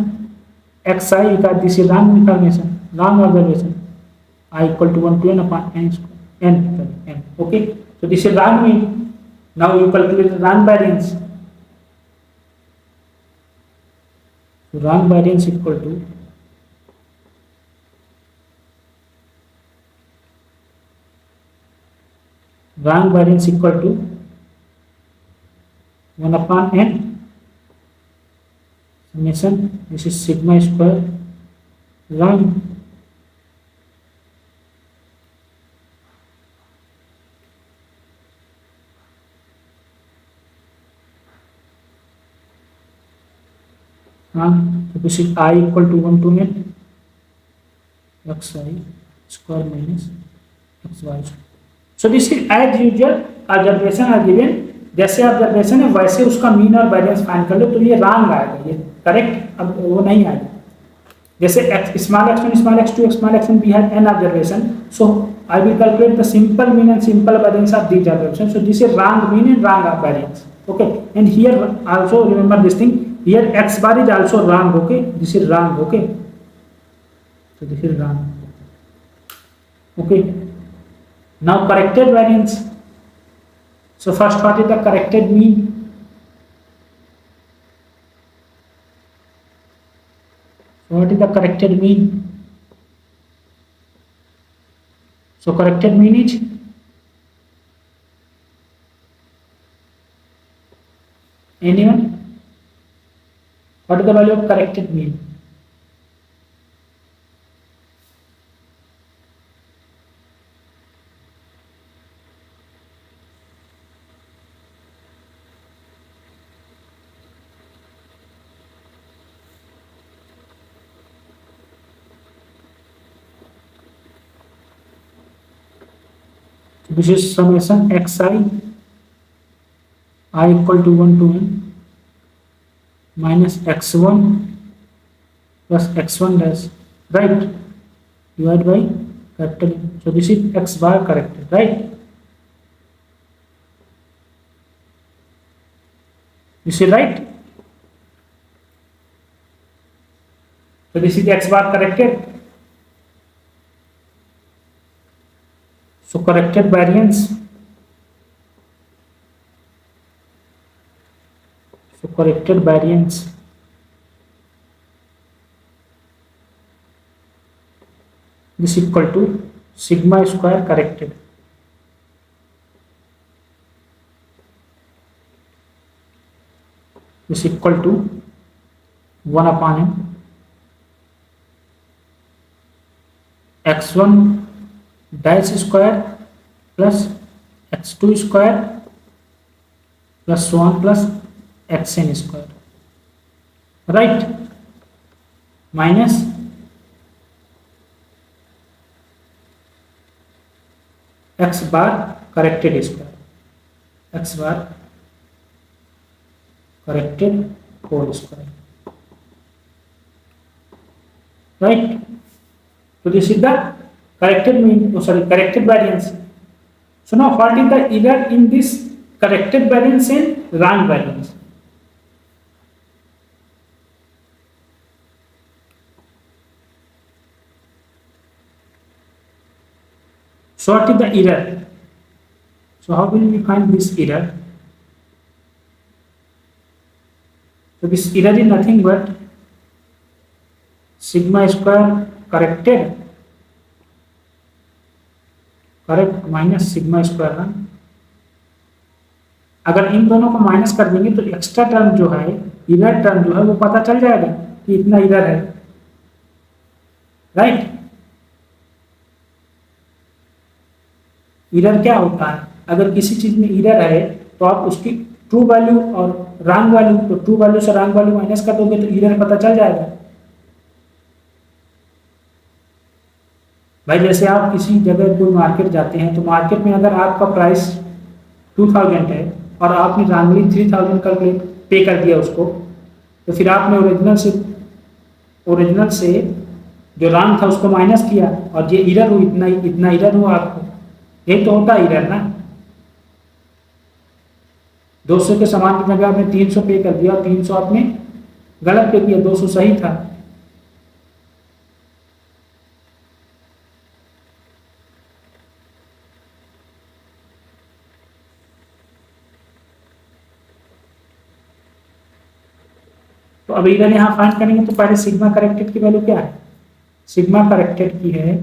xi, because this is wrong information, wrong observation, I equal to 1 to n upon n square, n. Okay, so this is wrong mean. Now you calculate the wrong variance. So wrong variance equal to wrong variance equal to 1 upon n summation, this is sigma square wrong. So this is I equal to 1 to n xi square minus xy. So this is as usual observation are given, जैसे observation है वैसे उसका mean और variance find कर लो, तो ये wrong आएगा, ये करेक्ट अब वो नहीं आएगा। जैसे small x1 small x2 small xn we have n observation, so I will calculate the simple mean and simple variance of these observations. So this is wrong mean and wrong variance. Okay, and here also remember this thing, here x bar is also wrong. Okay, this is wrong. Okay, so this is wrong. Okay, now corrected variance. So first, what is the corrected mean? So what is the corrected mean? So corrected mean is anyone? What is the value of corrected mean? This is summation x I equal to 1 to n minus x1 plus x1 dash, right, divided by capital M. So this is x bar corrected, right? This is right. So this is x bar corrected. So corrected variance. So corrected variance is equal to sigma square corrected. Is equal to 1 upon m x1 dash square plus x2 square plus so on plus xn square, right, minus x bar corrected square, x bar corrected whole square, right? So this is the corrected mean, corrected variance. So now what is the error in this corrected variance and wrong variance? So what is the error? So how will we find this error? So this error is nothing but sigma square corrected correct minus sigma square run. अगर इन दोनों को minus कर देंगे तो extra term जो है, error term जो है, वो पता चल जाएगा कि इतना इरर है, राइट? इरर क्या होता है? अगर किसी चीज में इरर है तो आप उसकी ट्रू वैल्यू और रॉन्ग वैल्यू, तो ट्रू वैल्यू से रॉन्ग वैल्यू माइनस कर दोगे तो इरर पता चल जाएगा. भाई जैसे आप किसी जगह कोई मार्केट जाते हैं तो मार्केट में अगर आपका प्राइस 2000 है और आपने रॉन्गली 3000 का पे कर दिया उसको, तो फिर आपने ओरिजिनल से जो रॉन्ग था उसको माइनस किया और ये इरर हुआ, इतना इरर हुआ आपको. यही तो होता है इरर ना. 200 के सामान की जगह आपने 300 पे कर दिया और 300 आपने गलत पे किया, 200 सही था. तो अब इधर यहाँ फाइंड करेंगे तो पहले सिग्मा करेक्टेड की वैल्यू क्या है? सिग्मा करेक्टेड की है,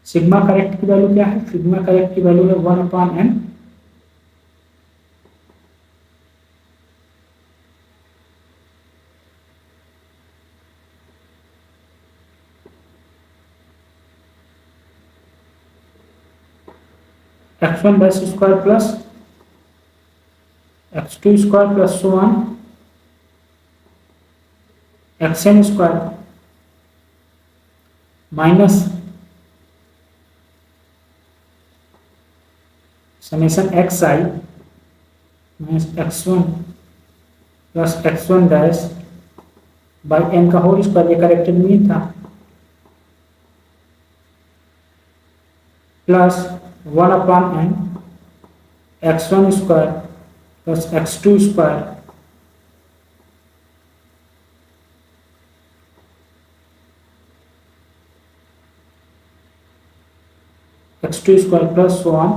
सिग्मा करेक्ट की वैल्यू क्या है? सिग्मा करेक्ट की वैल्यू है 1 upon n x1 dash square plus x2 square plus so on xn square minus summation xi minus x1 plus x1 dash by n का whole square. ये corrected mean था, plus 1 upon n x1 square plus x2 square x2 square plus so on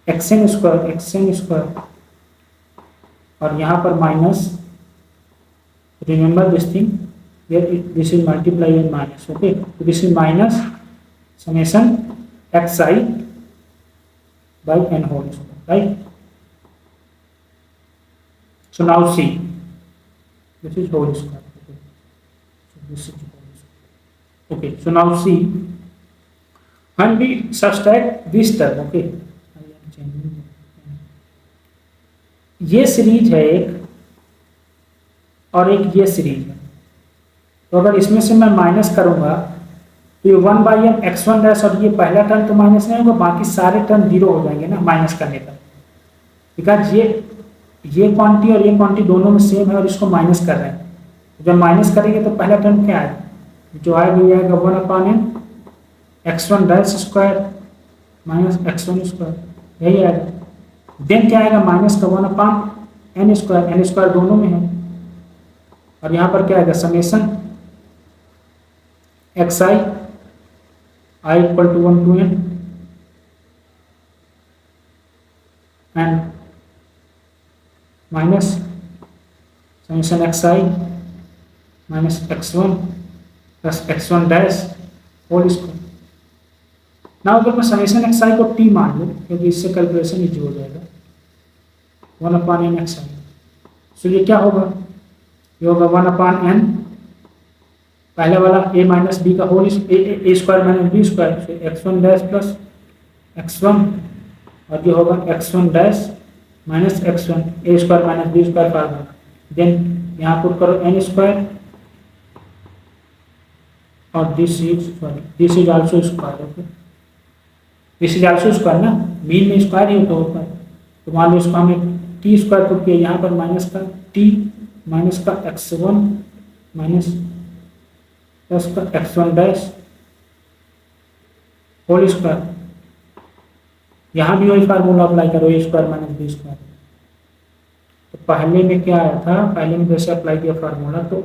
xn square और यहाँ पर minus, remember this thing, this is multiply and minus. Okay, this is minus summation xi by n whole square, right? So now see, this is whole square. Okay, so this is whole square. Okay, so now see, when we subtract this term, okay, ये series है एक और एक ये series है. तो अगर इसमें से मैं माइनस करूंगा तो ये 1/n x1 डैश और ये पहला टर्म तो माइनस नहीं होगा, बाकी सारे टर्म जीरो हो जाएंगे ना माइनस करने पर, बिकॉज ये क्वांटिटी और ये क्वांटिटी दोनों में सेम है और इसको माइनस कर रहे हैं। जब माइनस करेंगे तो पहला टर्म क्या है, जो आएगा ये आएगा 1/n x1 dash square minus x1 square, यही आएगा। देन क्या आएगा, माइनस का 1/n स्क्वायर, n स्क्वायर दोनों में है, और यहाँ पर क्या आएगा summation xi I equal to 1 to n and minus summation xi minus x1 plus x1 dash whole square। Now अगर मैं समेशन xi को t मान लूँ, क्योंकि इससे कैलकुलेशन इजी हो जाएगा, 1/n xi, तो ये क्या होगा, ये होगा 1/n पहले वाला a माइनस बी का whole A square minus B square, x1 dash plus x1, और ये होगा x1 dash minus x1 A square minus B square formula. Then यहाँ पुट करो n स्क्वायर और this is also square, okay, this is also square ना, mean में square ही होता है, तो मान लो इसको हमें टी स्क्वायर पुट किया, यहाँ पर माइनस का टी माइनस का x1 माइनस प्लस का x1 डैश होल स्क्वायर, यहाँ भी वही फार्मूला अप्लाई करो, ए स्क्वायर माइनस बी स्क्वायर। तो पहले में क्या आया था, पहले में जैसे अप्लाई किया फार्मूला, तो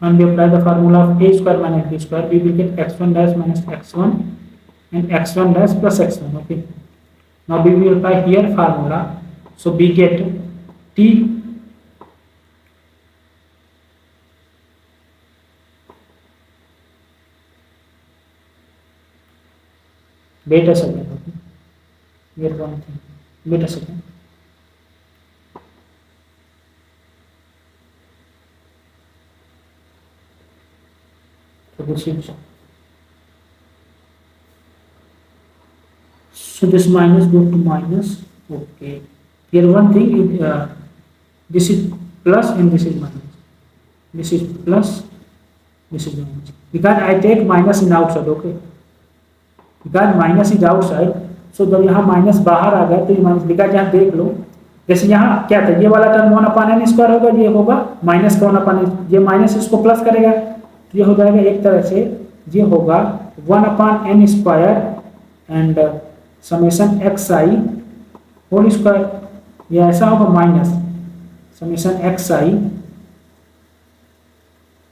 when we apply the formula of a square minus b square, we will get x1 dash minus x1 and x1 dash plus x1, okay. Now we will apply here formula, so we get t wait a second, okay, here one thing, wait a second, so this is, so this minus go to minus, okay, here one thing is this is plus and this is minus, this is plus, this is minus, because I take minus in outside, okay, because minus is outside, so जब यहाँ minus बाहर आ गया तो ये minus, because यहाँ देख लो, जैसे यहाँ क्या था, ये वाला टर्म 1/n स्क्वायर होगा, ये होगा माइनस का 1/n, ये माइनस इसको प्लस करेगा, तो ये हो जाएगा एक तरह से, ये होगा 1/n square and summation xi whole square, ये ऐसा होगा minus summation xi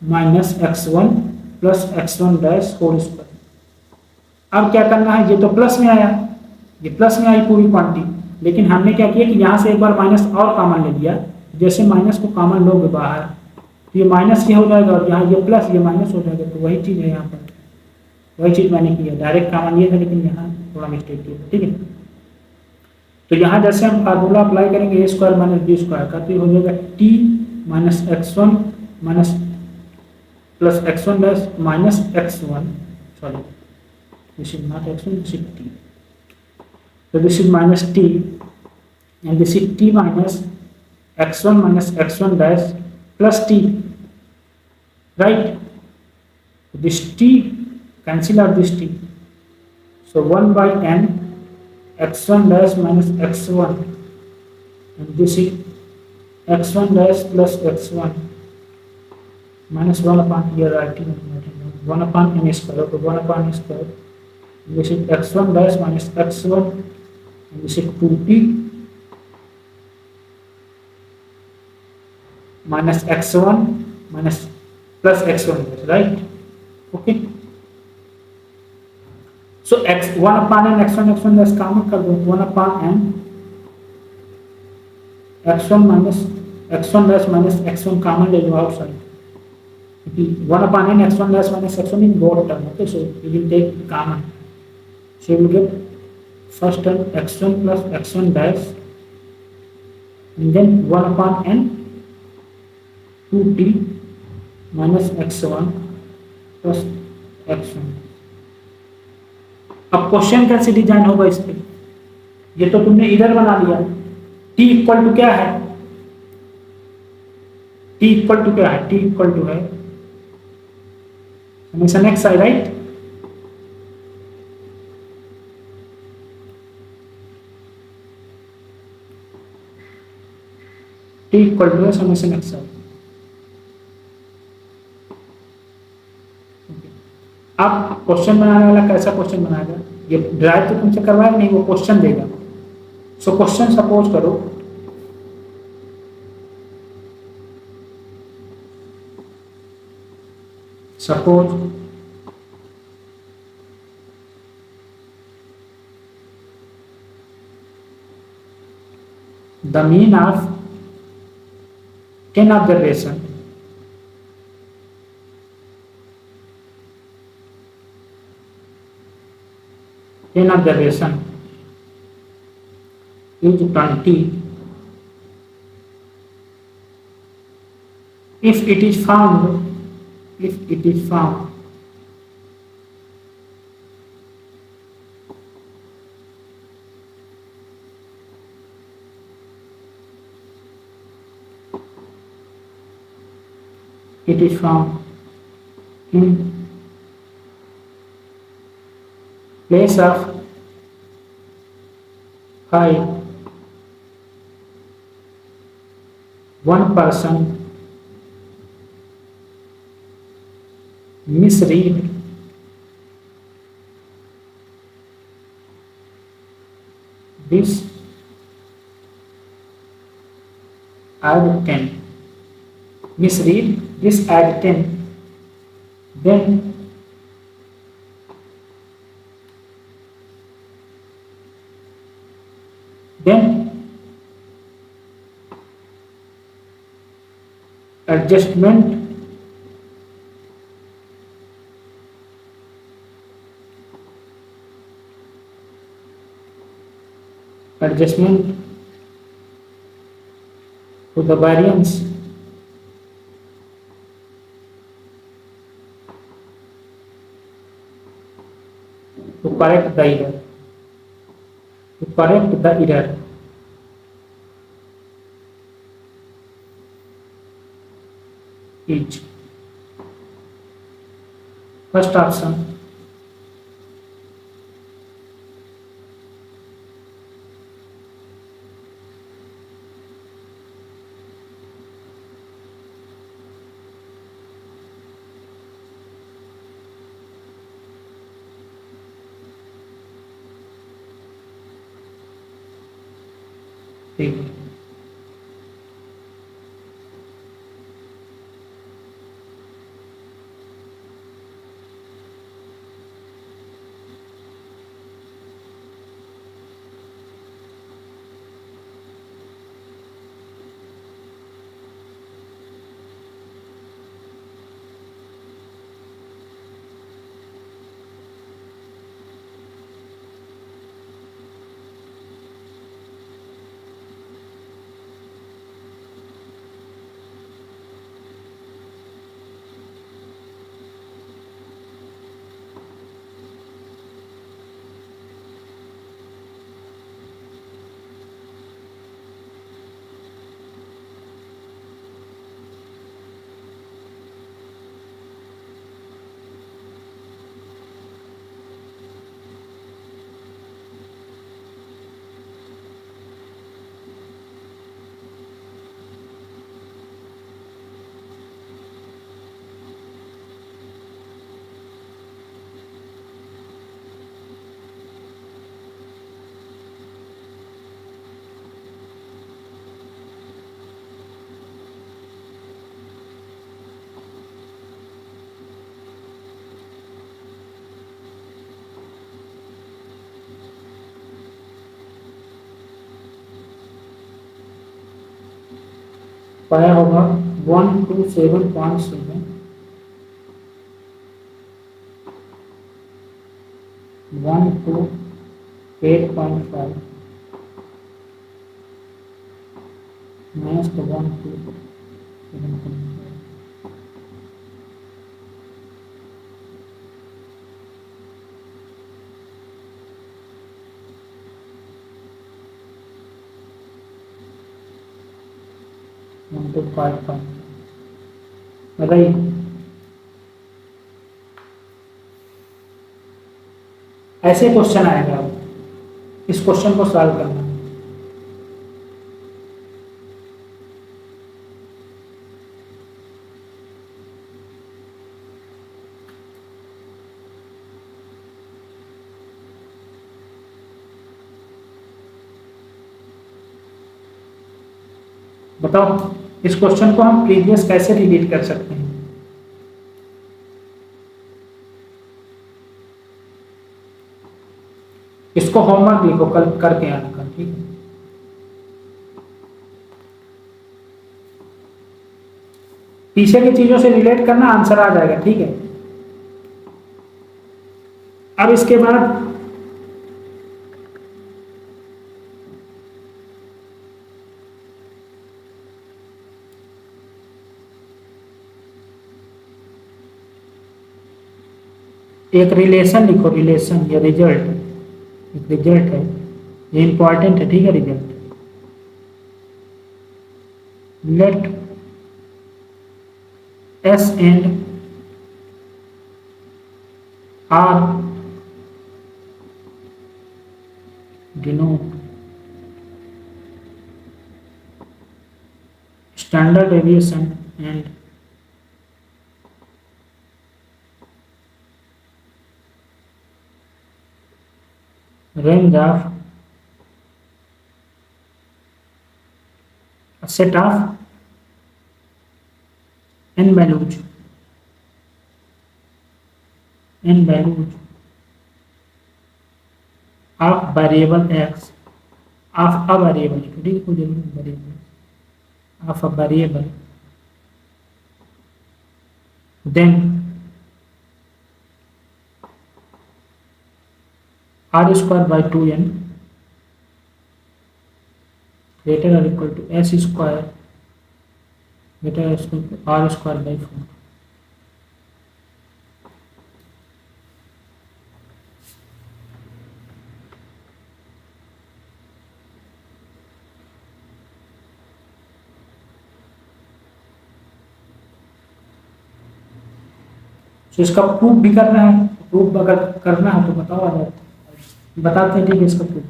minus x1 plus x1 dash whole square. अब क्या करना है, ये तो प्लस में आया, ये प्लस में आई पूरी क्वांटिटी, लेकिन हमने क्या किया कि यहाँ से एक बार माइनस और कॉमन ले लिया, जैसे माइनस को कॉमन लोगे बाहर तो ये माइनस ये हो जाएगा और यहाँ ये प्लस ये माइनस हो जाएगा, तो वही चीज़ है यहाँ पर, वही चीज़ मैंने किया, डायरेक्ट कॉमन ये था लेकिन यहाँ थोड़ा मिस्टेक किया, ठीक है। तो यहाँ जैसे हम फार्मूला अप्लाई करेंगे ए स्क्वायर माइनस बी स्क्वायर का, तो ये हो जाएगा T minus x1 minus plus x1 dash minus x1, sorry this is not x1, this is t, so this is minus t and this is t minus x1 minus x1 dash plus t, right, this t cancel out this t, so 1/n x1 dash minus x1 and this is x1 dash plus x1 minus 1/, here writing 1/n square, okay, 1/n square, this is x1 dash minus x1 and this is 2t minus x1 minus plus x1 dash, right, okay, so x 1/n x1 dash common कर दो, 1/n x1 minus x1 dash minus x1 common ले लो outside, क्योंकि 1/n x1 dash minus x1 in both term, okay, so you will take common, so you will get first term x1 plus x1 dash and then 1/n 2t minus x1 plus x1। अब question कैसे design होगा इस पे, ये तो तुमने इधर बना लिया, t इक्वल टू क्या है, t इक्वल टू क्या है, t इक्वल टू है summation xi, right, T equal to summation XL. अब क्वेश्चन बनाने वाला कैसा क्वेश्चन बनाएगा, ये ड्राइव तो तुमसे करवाएगा नहीं, वो क्वेश्चन देगा। सो क्वेश्चन सपोज करो suppose the mean of 10 observation is 20 if it is found in place of 5 one person misread this add 10, misread this add 10, then adjustment to the variance to correct the error is first option. ठीक है, पाया होगा 127.7 128.5 minus the 127.5 125 बताइए। ऐसे question आएगा, इस question को solve करना। बताओ इस क्वेश्चन को हम प्रीवियस कैसे रिलेट कर सकते हैं? इसको होमवर्क लिखो, कल करके आना कल, ठीक है? पीछे की चीजों से रिलेट करना, आंसर आ जाएगा, ठीक है? अब इसके बाद एक रिलेशन लिखो, रिलेशन या रिजल्ट, एक रिजल्ट है, ये इंपॉर्टेंट है, ठीक है? Result, let S and R denote standard deviation and range of a set of n values of variable x, of a variable, of a variable, then r square by 2n greater or equal to s square greater or equal to r square by 4. तो इसका proof भी करना है, proof अगर करना है तो बताओ, आ जाता बताते हैं, ठीक है? इसका प्रूफ,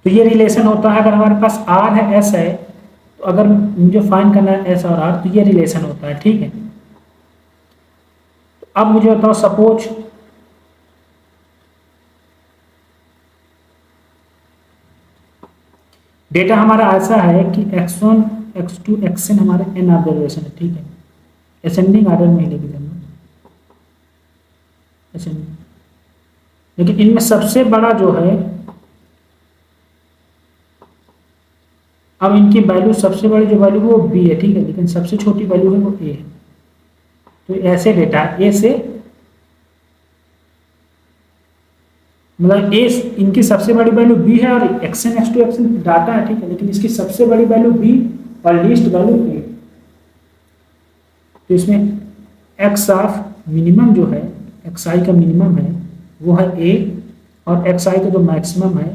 तो ये रिलेशन होता है, अगर हमारे पास r है, s है, तो अगर मुझे फाइंड करना है s और r, तो ये रिलेशन होता है, ठीक है? तो अब मुझे बताओ, सपोज डेटा हमारा ऐसा है कि x1 x2 xn हमारे n ऑब्जर्वेशन है, ठीक है? असेंडिंग ऑर्डर में लेके चलना, असेंडिंग, लेकिन इनमें सबसे बड़ा जो है, अब इनकी वैल्यू, सबसे बड़ी जो वैल्यू है वो b है, ठीक है? लेकिन सबसे छोटी वैल्यू है वो a है। तो ऐसे डेटा a से, मतलब a, इनकी सबसे बड़ी वैल्यू b है और xn x2 xn डाटा है, ठीक है? लेकिन इसकी सबसे बड़ी वैल्यू b और लीस्ट वैल्यू a। तो इसमें x ऑफ मिनिमम जो है, xi का मिनिमम है वो है a, और xi का जो मैक्सिमम है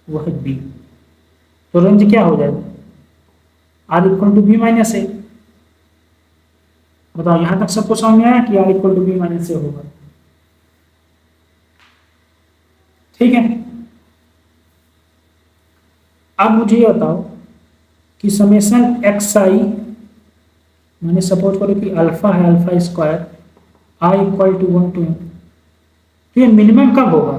वो है b। तो रेंज क्या हो जाएगा? r equal to b minus A. बताओ यहां तक सबको समझ में आया कि r equal to b minus A होगा, ठीक है? अब मुझे ये बताओ कि समेशन xi, मैंने सपोज करो कि अल्फा है, alpha square i equal to 1 to n, तो ये मिनिमम कब होगा?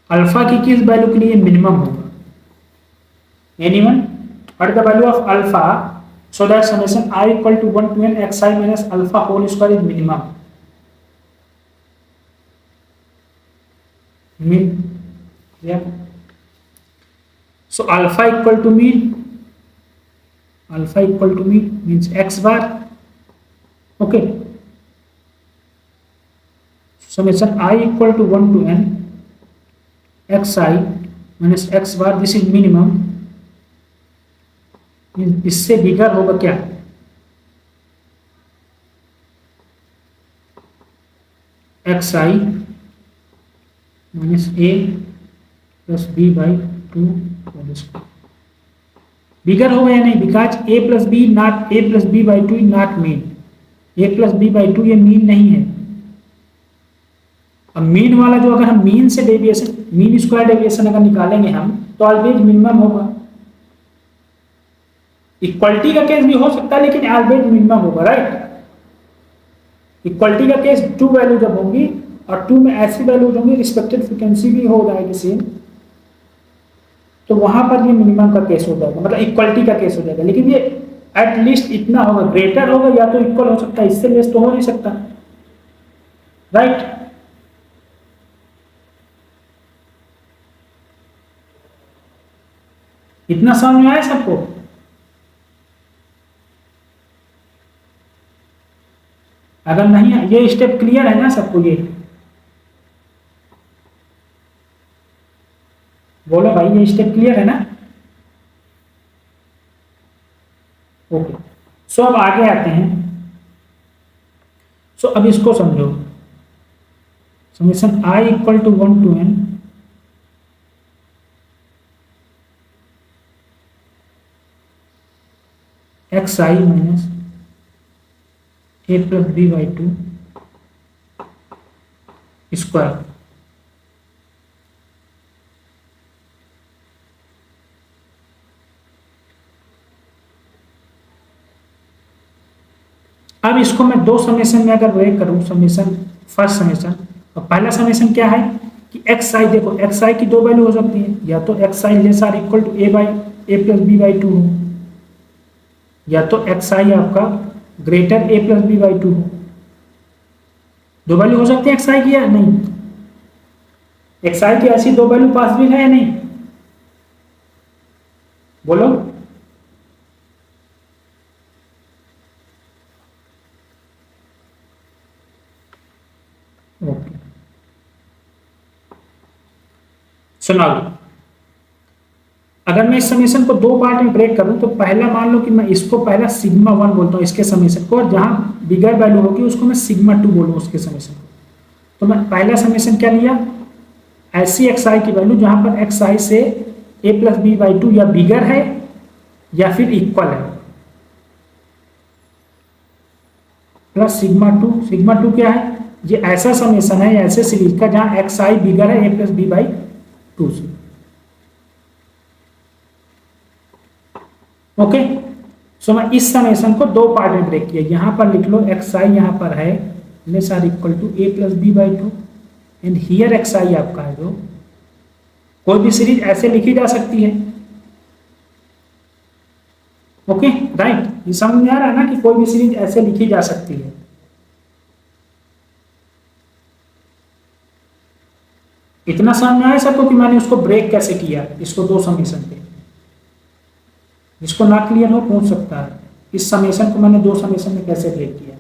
अल्फा की किस वैल्यू के लिए मिनिमम होगा? Anyone what the value of alpha so that summation i equal to 1 to n xi minus alpha whole square is minimum. Mean, yeah, so alpha equal to mean, alpha equal to mean means x bar, okay? Summation I equal to 1 to n xi minus x bar, this is minimum, इससे bigger होगा क्या? xi minus a plus b by 2 whole square, बिगर होगा या नहीं? Because a plus B not, a plus B by 2 is not mean, a plus B by 2 ये mean नहीं है। अब मीन वाला जो, अगर हम मीन से डेविएशन, मीन स्क्वायर डेविएशन अगर निकालेंगे हम, तो ऑलवेज मिनिमम होगा। इक्वलिटी का केस भी हो सकता है लेकिन ऑलवेज मिनिमम होगा, राइट? इक्वलिटी का केस 2 वैल्यू जब होंगी और 2 में ऐसी वैल्यूज होंगी, रिस्पेक्टेड फ्रीक्वेंसी भी हो जाएगी सेम, तो वहां पर ये मिनिमम का केस हो जाएगा, मतलब इक्वलिटी का केस हो जाएगा। लेकिन ये एटलीस्ट इतना होगा, ग्रेटर होगा या तो इक्वल हो सकता है, इससे लेस तो हो नहीं सकता, राइट। इतना समझ में आया सबको? अगर नहीं है, ये स्टेप क्लियर है ना सबको? ये बोलो भाई, ये स्टेप क्लियर है ना? ओके, सो अब आगे आते हैं। सो अब इसको समझो, summation I equal to 1 to n X I minus A plus B by two square. अब इसको मैं दो समेशन में अगर ब्रेक करूं, समेशन फर्स्ट समेशन, और पहला समेशन क्या है कि एक्स आई, देखो एक्स आई की दो वैल्यू हो सकती है, या तो X I less are equal to A by A plus B by two हो, या तो एक्स आई आपका greater A plus B by two हो। दो वैल्यू हो सकती है एक्स आई की या नहीं? एक्स आई की ऐसी दो वैल्यू पॉसिबल है या नहीं? बोलो। ओके, सुनाओ। अगर मैं इस समीशन को दो पार्ट में ब्रेक करूं, तो पहला मान लो कि मैं इसको पहला सिग्मा वन बोलता हूं इसके समीशन को, और जहां बिगर वैल्यू होगी उसको मैं सिग्मा टू बोलूं उसके समीशन को। तो मैं पहला समीशन क्या लिया, ऐसी एक्स आई की वैल्यू जहां पर एक्स आई से ए प्लस बी बाई टू या बिगर है या फिर इक्वल है, plus sigma two. Sigma two क्या है? ये ऐसा समेशन है ऐसे सीरीज का जहां एक्स आई बिगर है ए प्लस बी बाई टू से। ओके, सो मैं इस समेशन को दो पार्ट में ब्रेक किया। यहां पर लिख लो एक्स आई यहां पर है less are equal to A plus B by two, and here X I आपका है जो, कोई भी सीरीज ऐसे लिखी जा सकती है। ओके, राइट, ये समझ में आ रहा है ना कि कोई भी सीरीज ऐसे लिखी जा सकती है। इतना समझ में आया सबको कि मैंने उसको ब्रेक कैसे किया, इसको दो समेशन पे? जिसको ना क्लियर हो पूछ सकता है, इस समेशन को मैंने दो समेशन में कैसे ब्रेक किया।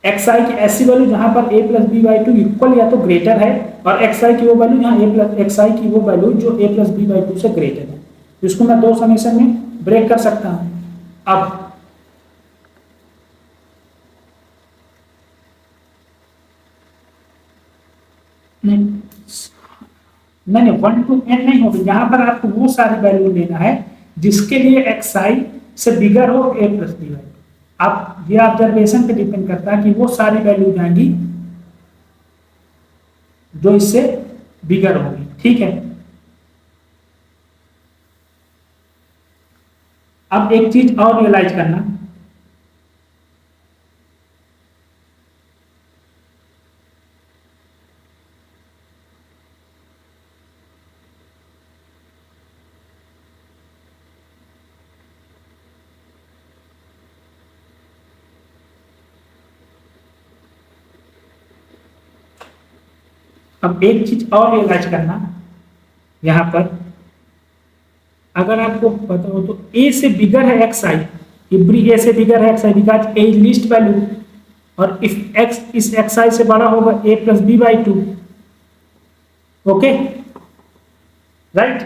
एक्स आई की ऐसी वैल्यू जहां पर A plus B by two equal या तो ग्रेटर है, और एक्स आई की वो वैल्यू जहां ए प्लस एक्स आई की वो वैल्यू जो ए प्लस बी बाई टू से ग्रेटर है, जिसको मैं दो समेशन में ब्रेक कर सकता हूं। अब नहीं नहीं, 1 to n नहीं होगी, यहां पर आपको वो सारी वैल्यू लेना है जिसके लिए एक्स आई से बिगर हो ए प्लस बी बाई। आप ये ऑब्जर्वेशन पे डिपेंड करता है कि वो सारी वैल्यू जाएंगी जो इससे बिगर होगी, ठीक है। अब एक चीज और रियलाइज करना, अब एक चीज और रियलाइज करना यहां पर, अगर आपको पता हो तो ए से बिगर है एक्स आई, एवरी ए से बिगर है X I because A least value, और if X is X I से बड़ा होगा A plus B by two. Okay, right.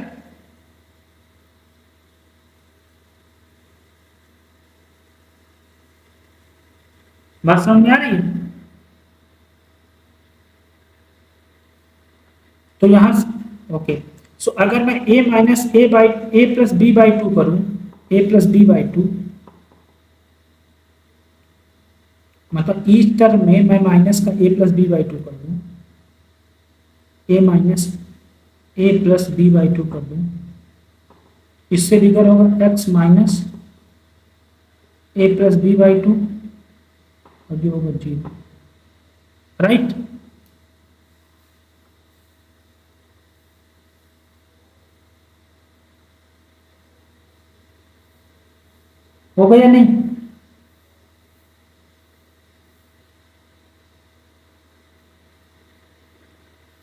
बात समझ में आ रही है? तो यहां ओके, सो अगर मैं a minus A by A plus B by two करूं, A plus B by two, मतलब इस टर्म में मैं माइनस का A plus B by two कर दूं, A minus A plus B by two कर दूं, इससे बिगर होगा X minus A plus B by two, और ये होगा जीरो, राइट। हो गया नहीं?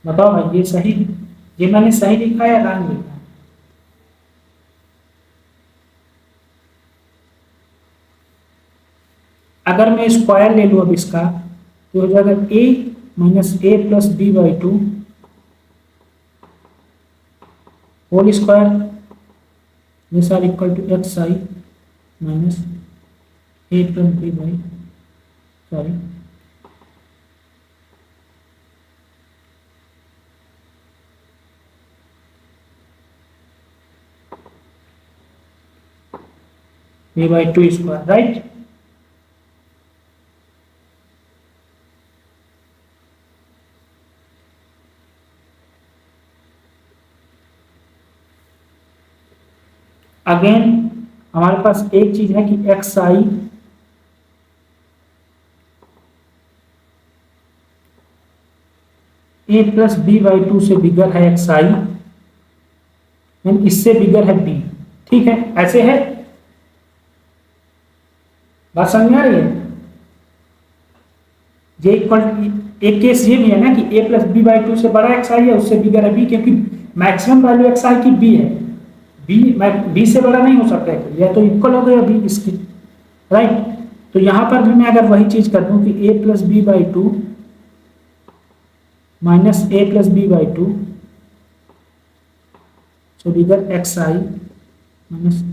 बताओ भाई, ये सही, ये मैंने सही लिखा है या रॉन्ग लिखा है? अगर मैं स्क्वायर ले लूँ अब इसका, तो हो जाएगा a minus A plus B by two whole square, this or equal to X I minus A plus B by, sorry, B by two square, right? Again हमारे पास एक चीज है कि X I A plus B by two से bigger है X आई, इससे bigger है बी। ठीक है, ऐसे है, बात समझ आ रही है? ये इक्वल, एक केस ये भी है ना कि A plus B by two से बड़ा एक्स आई है, उससे बिगर है बी, क्योंकि मैक्सिमम वैल्यू एक्स आई की बी है, बी से बड़ा नहीं हो सकता है, या तो इक्वल हो गया बी इसकी, राइट? तो यहां पर भी मैं अगर वही चीज कर दूं कि A plus B by two minus A plus B by two, so bigger X I minus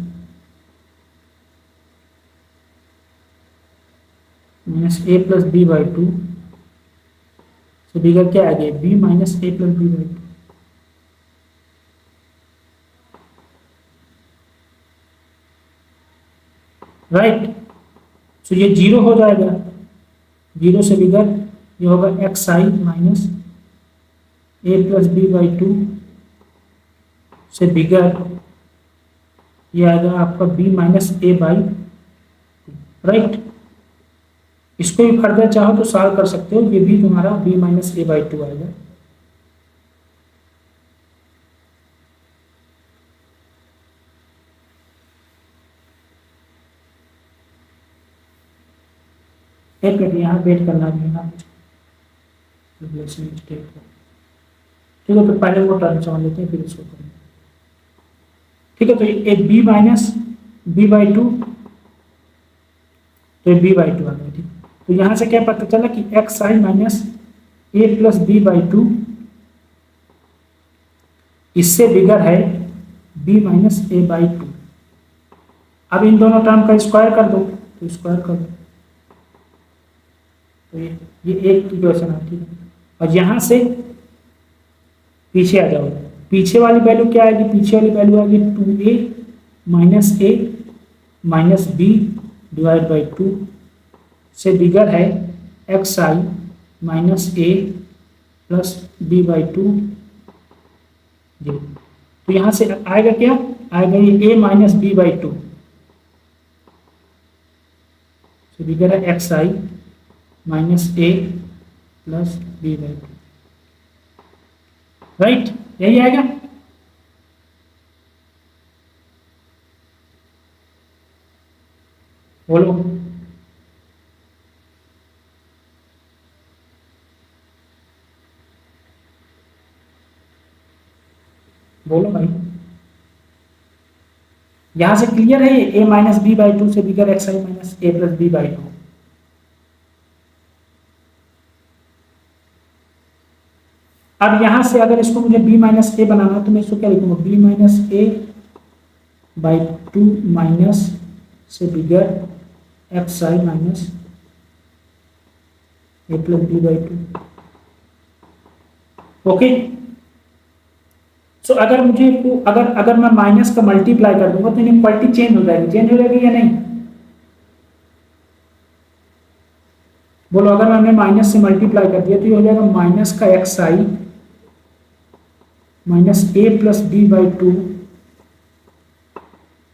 A plus B by two, so bigger क्या आ गया, B minus A plus B by two. Right? So ये zero हो जाएगा, zero से bigger ये होगा X I minus A plus B by two से बिगर ये आएगा आपका B minus A by, right? इसको भी फर्दर चाहो तो सॉल्व कर सकते हो, ये भी तुम्हारा B minus A by two आएगा। एक मिनट यहाँ वेट करना भी ना, ठीक है, तो पहले वो टर्म समझ लेते हैं फिर इसको करेंगे। ठीक है, तो ये B minus B by two, तो ये बी बाई टू आ गया। ठीक, तो यहां से क्या पता चला कि X I minus A plus B by two इससे बिगर है B minus A by two. अब इन दोनों टर्म का स्क्वायर कर दो, तो स्क्वायर कर दो, तो ये एक इक्वेशन है। ठीक है, और यहां से पीछे आ जाओ, पीछे वाली वैल्यू क्या आएगी, पीछे वाली वैल्यू आएगी two A minus B divide by two से बिगर है X I minus A plus B by two जी। तो यहां से आएगा क्या, आएगा ये A minus B by two से बिगर है X I minus A plus B by two, right? यही आएगा। बोलो, बोलो भाई, यहां से क्लियर है A minus B by two से bigger X I minus A plus B by two. अब यहां से अगर इसको मुझे b माइनस ए बनाना तो मैं इसको क्या लिखूंगा, b minus A by two minus से bigger X I minus A plus B by two. Okay, so अगर मुझे अगर अगर मैं माइनस का मल्टीप्लाई कर दूंगा तो इनइक्वालिटी चेंज हो जाएगी, चेंज हो जाएगी या नहीं? बोलो, अगर मैंने माइनस से मल्टीप्लाई कर दिया तो ये हो जाएगा माइनस का X I minus A plus B by two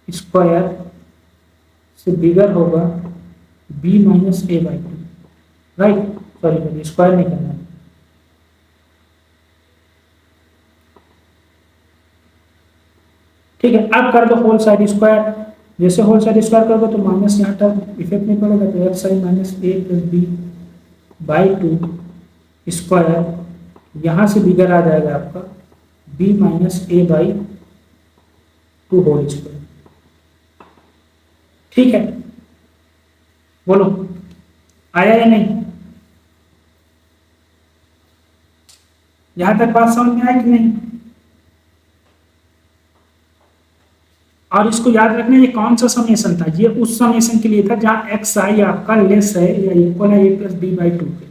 square से बिगर होगा B minus A by two, right? Sorry, square नहीं करना है। ठीक है, अब कर दो होल साइड स्क्वायर, जैसे होल साइड स्क्वायर करोगे तो माइनस यहाँ टर्म इफेक्ट नहीं पड़ेगा, तो X I minus A plus B by two square यहाँ से बिगर आ जाएगा आपका B minus A by two whole square. ठीक है, बोलो आया या नहीं? यहां तक बात समझ में आई कि नहीं? और इसको याद रखना ये कौन सा समेशन था, ये उस समेशन के लिए था जहां एक्स आई आपका लेस है या इक्वल है ए प्लस बी बाई टू के,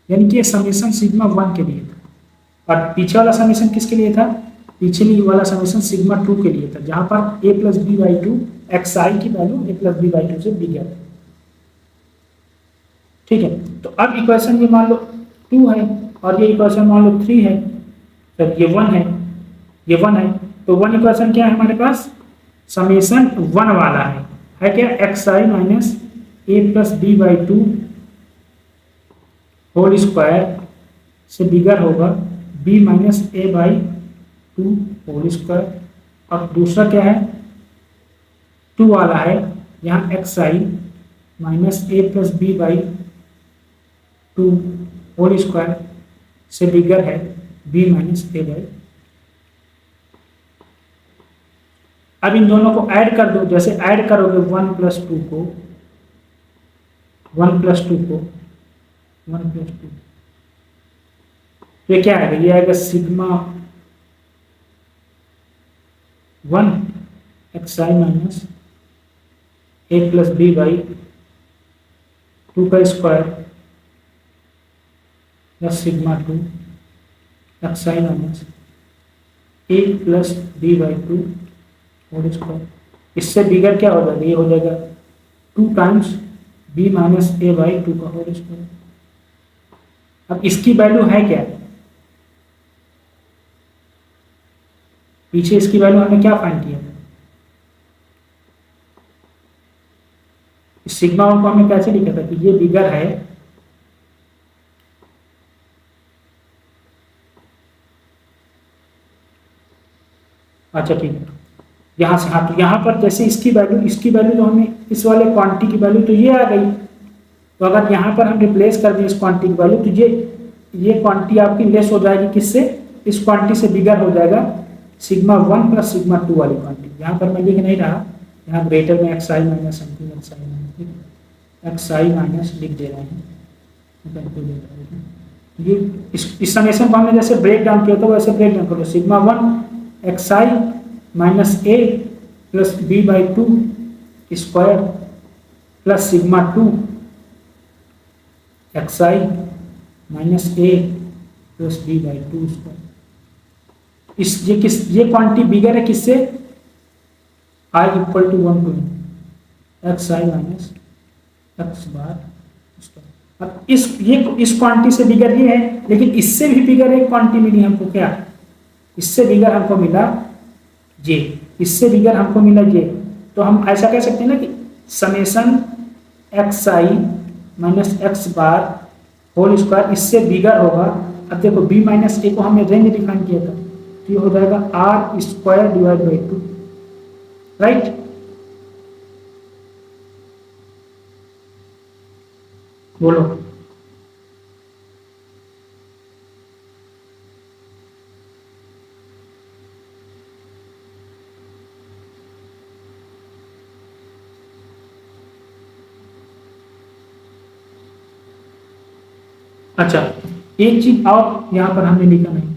यानी कि ये समेशन सिग्मा वन के लिए था। और पीछे वाला समेशन किसके लिए था? पिछली वाला समेशन सिग्मा टू के लिए था, जहां पर A plus B by two X आई की value A plus B by two से बिगर है। ठीक है, तो अब इक्वेशन ये मान लो 2 है और ये इक्वेशन मान लो 3 है, तो ये 1 है, ये 1 है, तो 1 इक्वेशन क्या है हमारे पास? समेशन 1 वाला है क्या? X I minus A plus B by two whole square से बिगर होगा B minus A by two whole square. और दूसरा क्या है? 2 वाला है, यहाँ X I minus A plus B by two whole square से बिगर है बी माइनस ए बाई। अब इन दोनों को ऐड कर दो, जैसे ऐड करोगे 1 प्लस टू को 1 प्लस टू को 1 प्लस टू, तो ये क्या आएगा? ये आएगा sigma 1 X I minus A plus B by two का square plus sigma 2 X I minus A plus B by two whole square. इससे बिगर क्या हो जाएगा? ये हो जाएगा 2 times B minus A by two का होल स्क्वायर। अब इसकी वैल्यू है क्या? पीछे इसकी वैल्यू हमने क्या फाइंड किया? इस सिग्मा वन को हमने कैसे लिखा था कि ये बिगर है अच्छा ठीक है, यहाँ से हाँ, तो यहाँ पर जैसे इसकी वैल्यू जो हमने इस वाले क्वांटिटी की वैल्यू तो ये आ गई, तो अगर यहाँ पर हम रिप्लेस कर दें इस क्वांटिटी की वैल्यू तो ये क्वांटिटी आपकी लेस हो जाएगी किससे? इस क्वांटिटी से बिगर हो जाएगा सिग्मा 1 प्लस सिग्मा 2 वाली क्वांटिटी। यहाँ पर मैं लिख नहीं रहा, यहाँ ग्रेटर में एक्स आई माइनस समथिंग एक्स आई माइनस लिख दे रहे हैं। ये इस समेशन को हमने जैसे ब्रेक डाउन किया था वैसे ब्रेक डाउन करो, sigma 1 X I minus A plus B by two square plus sigma 2 X I minus A plus B by two square. ये क्वांटिटी बिगर है किससे? I equal to 1 to X I minus X bar square. अब इस quantity से bigger ये है, लेकिन इससे भी बिगर एक क्वांटिटी मिली हमको। क्या? इससे बिगर हमको मिला जे, इससे बिगर हमको मिला जे। तो हम ऐसा कह सकते हैं ना कि समेशन एक्स आई minus X bar whole square इससे बिगर होगा। अब देखो बी माइनस ए को हमने रेंज डिफाइन किया था, तो ये हो जाएगा R square divide by 2, right? बोलो अच्छा, एक चीज और यहाँ पर हमने लिखा नहीं,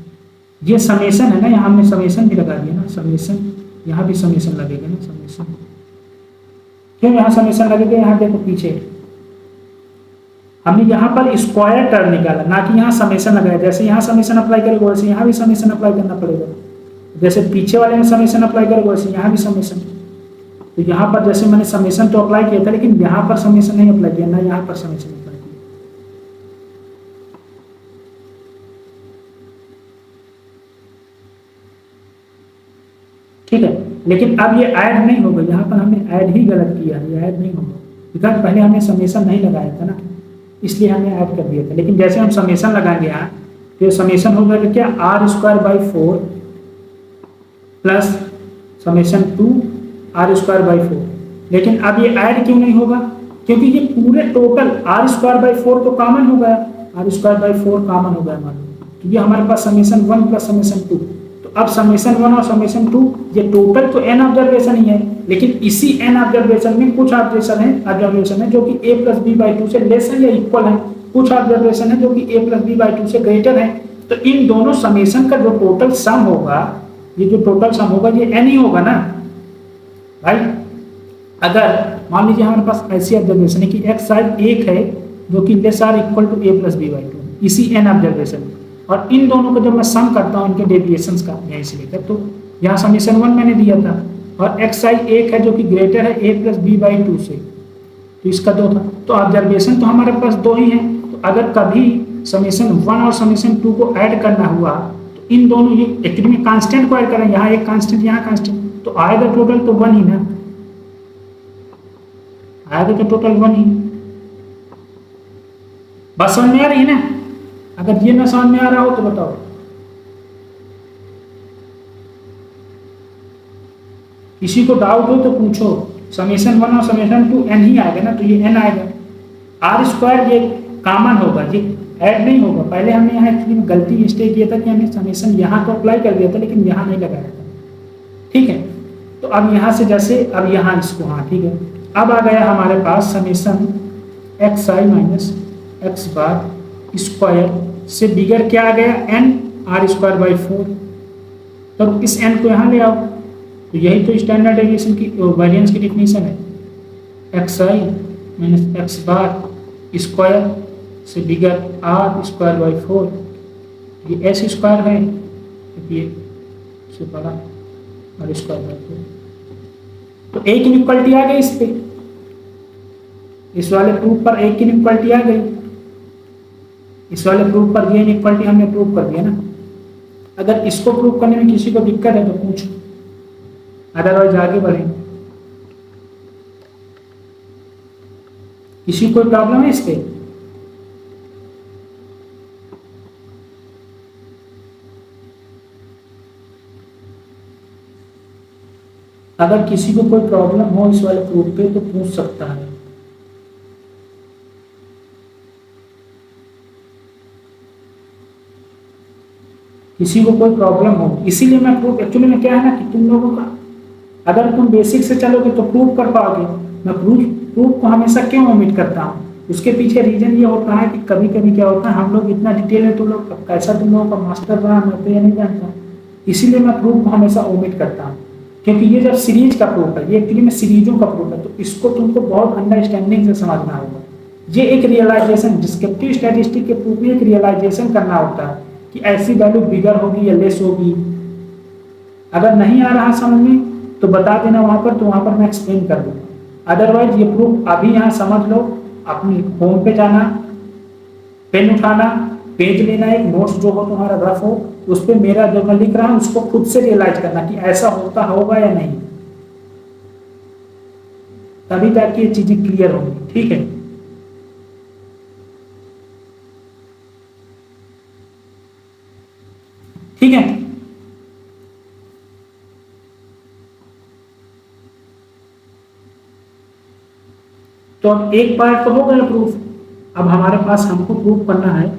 ये समेशन है ना, यहाँ हमने समेशन भी लगा दिया ना, समेशन यहाँ भी समेशन लगेगा ना, समेशन क्यों यहाँ समेशन लगेगा? यहाँ देखो पीछे हमने यहाँ पर स्क्वायर टर्म निकाला, ना कि यहाँ समेशन लगाया। जैसे यहाँ समेशन अप्लाई करेगा वैसे यहाँ भी समेशन अप्लाई करना पड़ेगा, जैसे पीछे वाले में समेशन अप्लाई करेगा वैसे यहाँ भी समेशन। तो यहाँ पर जैसे मैंने समेशन तो अप्लाई किया था, लेकिन यहाँ पर समेशन नहीं अप्लाई किया, ना यहाँ पर समेशन अप्लाई किया। ठीक है, लेकिन अब ये ऐड नहीं होगा, यहाँ पर हमने ऐड ही गलत किया, ये ऐड नहीं होगा बिकॉज पहले हमने समेशन नहीं लगाया था ना, इसलिए हमने ऐड कर दिया था। लेकिन जैसे हम समेशन लगाएंगे यहाँ, तो समेशन हो जाएगा क्या? R square by 4 plus summation 2 R square by 4। लेकिन अब ये ऐड क्यों नहीं होगा? क्योंकि ये पूरे टोटल आर स्क्वायर बाई 4 तो कॉमन हो गया, आर स्क्वायर बाई 4 कॉमन हो गया हमारे, तो ये हमारे पास समेशन 1 प्लस समेशन 2। तो अब समेशन 1 और समेशन 2 ये टोटल तो n ऑब्जर्वेशन ही है, लेकिन इसी n ऑब्जर्वेशन में कुछ ऑब्जर्वेशन है जो कि a प्लस बी बाई 2 से लेस है या इक्वल है, कुछ ऑब्जर्वेशन है जो कि a प्लस बी बाई 2 से ग्रेटर है। तो इन दोनों समेशन का जो टोटल सम होगा, ये जो टोटल सम होगा ये n ही होगा ना भाई। अगर मान लीजिए हमारे पास ऐसी ऑब्जर्वेशन है कि एक्स साइड एक है जो कि less are equal to a plus B by 2 इसी n ऑब्जर्वेशन में, और इन दोनों को जब मैं सम करता हूँ इनके डेविएशंस का यहीं से लेकर, तो यहाँ समीशन 1 मैंने दिया था और एक्स साइड एक है जो कि ग्रेटर है a प्लस बी बाई 2 से, तो इसका 2 था। तो ऑब्जर्वेशन तो हमारे पास 2 ही है, तो अगर कभी समीशन 1 और समीशन 2 को ऐड करना हुआ तो इन दोनों ये एक्चुअली में कांस्टेंट को ऐड करें, यहाँ एक कांस्टेंट यहाँ कांस्टेंट, तो आएगा टोटल तो 1 ही ना, आएगा तो टोटल 1 ही। बात समझ में आ रही है ना? अगर ये ना समझ में आ रहा हो तो बताओ। किसी को डाउट हो तो पूछो। समेशन 1 और समेशन 2 n ही आएगा ना, तो ये n आएगा। आर स्क्वायर ये कॉमन होगा, ये ऐड नहीं होगा। पहले हमने यहाँ एक्चुअली गलती मिस्टेक किया था कि हमने समेशन यहाँ तो अप्लाई कर दिया था लेकिन यहाँ नहीं लगाया था, ठीक है। तो अब यहाँ से जैसे अब यहाँ इसको, हाँ ठीक है, अब आ गया हमारे पास समेशन एक्स आई माइनस एक्स बार स्क्वायर से बिगर क्या आ गया n आर स्क्वायर बाई 4। तो इस n को यहाँ ले आओ, तो यही तो स्टैंडर्ड डेविएशन की वेरिएंस की डिफिनीशन है, एक्स आई माइनस एक्स बार स्क्वायर से बिगर आर स्क्वायर बाई 4। ये एस स्क्वायर है क्योंकि ये से बड़ा आर स्क्वायर बाई 4। तो एक इनइक्वालिटी आ गई इस पे, इस वाले प्रूफ पर एक इनइक्वालिटी आ गई, इस वाले प्रूफ पर ये इनइक्वालिटी हमने प्रूफ कर दिया ना। अगर इसको प्रूफ करने में किसी को दिक्कत है तो पूछो, अदरवाइज आगे बढ़ेंगे। किसी को प्रॉब्लम है इस पे? अगर किसी को कोई प्रॉब्लम हो इस वाले प्रूफ पे तो पूछ सकता है। किसी को कोई प्रॉब्लम हो, इसीलिए मैं प्रूफ एक्चुअली में क्या है ना कि तुम लोगों का अगर तुम बेसिक से चलोगे तो प्रूफ कर पाओगे। मैं प्रूफ को हमेशा क्यों ओमिट करता हूँ, उसके पीछे रीजन ये होता है कि कभी कभी क्या होता है हम लोग इतना डिटेल में, तुम लोग कैसा तुम लोगों का मास्टर रहा मैं तो ये नहीं जानता, इसीलिए मैं प्रूफ को हमेशा ओमिट करता हूँ। क्योंकि ये जब सीरीज का प्रूफ है, ये एक्चुअली में सीरीजों का प्रूफ है, तो इसको तुमको बहुत अंडरस्टैंडिंग से समझना होगा। ये एक रियलाइजेशन, डिस्क्रिप्टिव स्टैटिस्टिक के प्रूफ में एक रियलाइजेशन करना होता है कि ऐसी वैल्यू बिगर होगी या लेस होगी। अगर नहीं आ रहा समझ में तो बता देना वहां पर, तो वहां पर मैं एक्सप्लेन कर दूंगा। अदरवाइज ये प्रूफ अभी यहाँ समझ लो, अपनी होम पे जाना, पेन उठाना, पेज लेना, एक नोट्स जो हो तुम्हारा रफ हो, उस पर मेरा जो मैं लिख रहा हूँ उसको खुद से रियलाइज करना कि ऐसा होता होगा या नहीं, तभी जाके ये चीजें क्लियर होंगी, ठीक है। ठीक है, तो अब एक पार्ट तो हो गया प्रूफ। अब हमारे पास हमको प्रूफ करना है,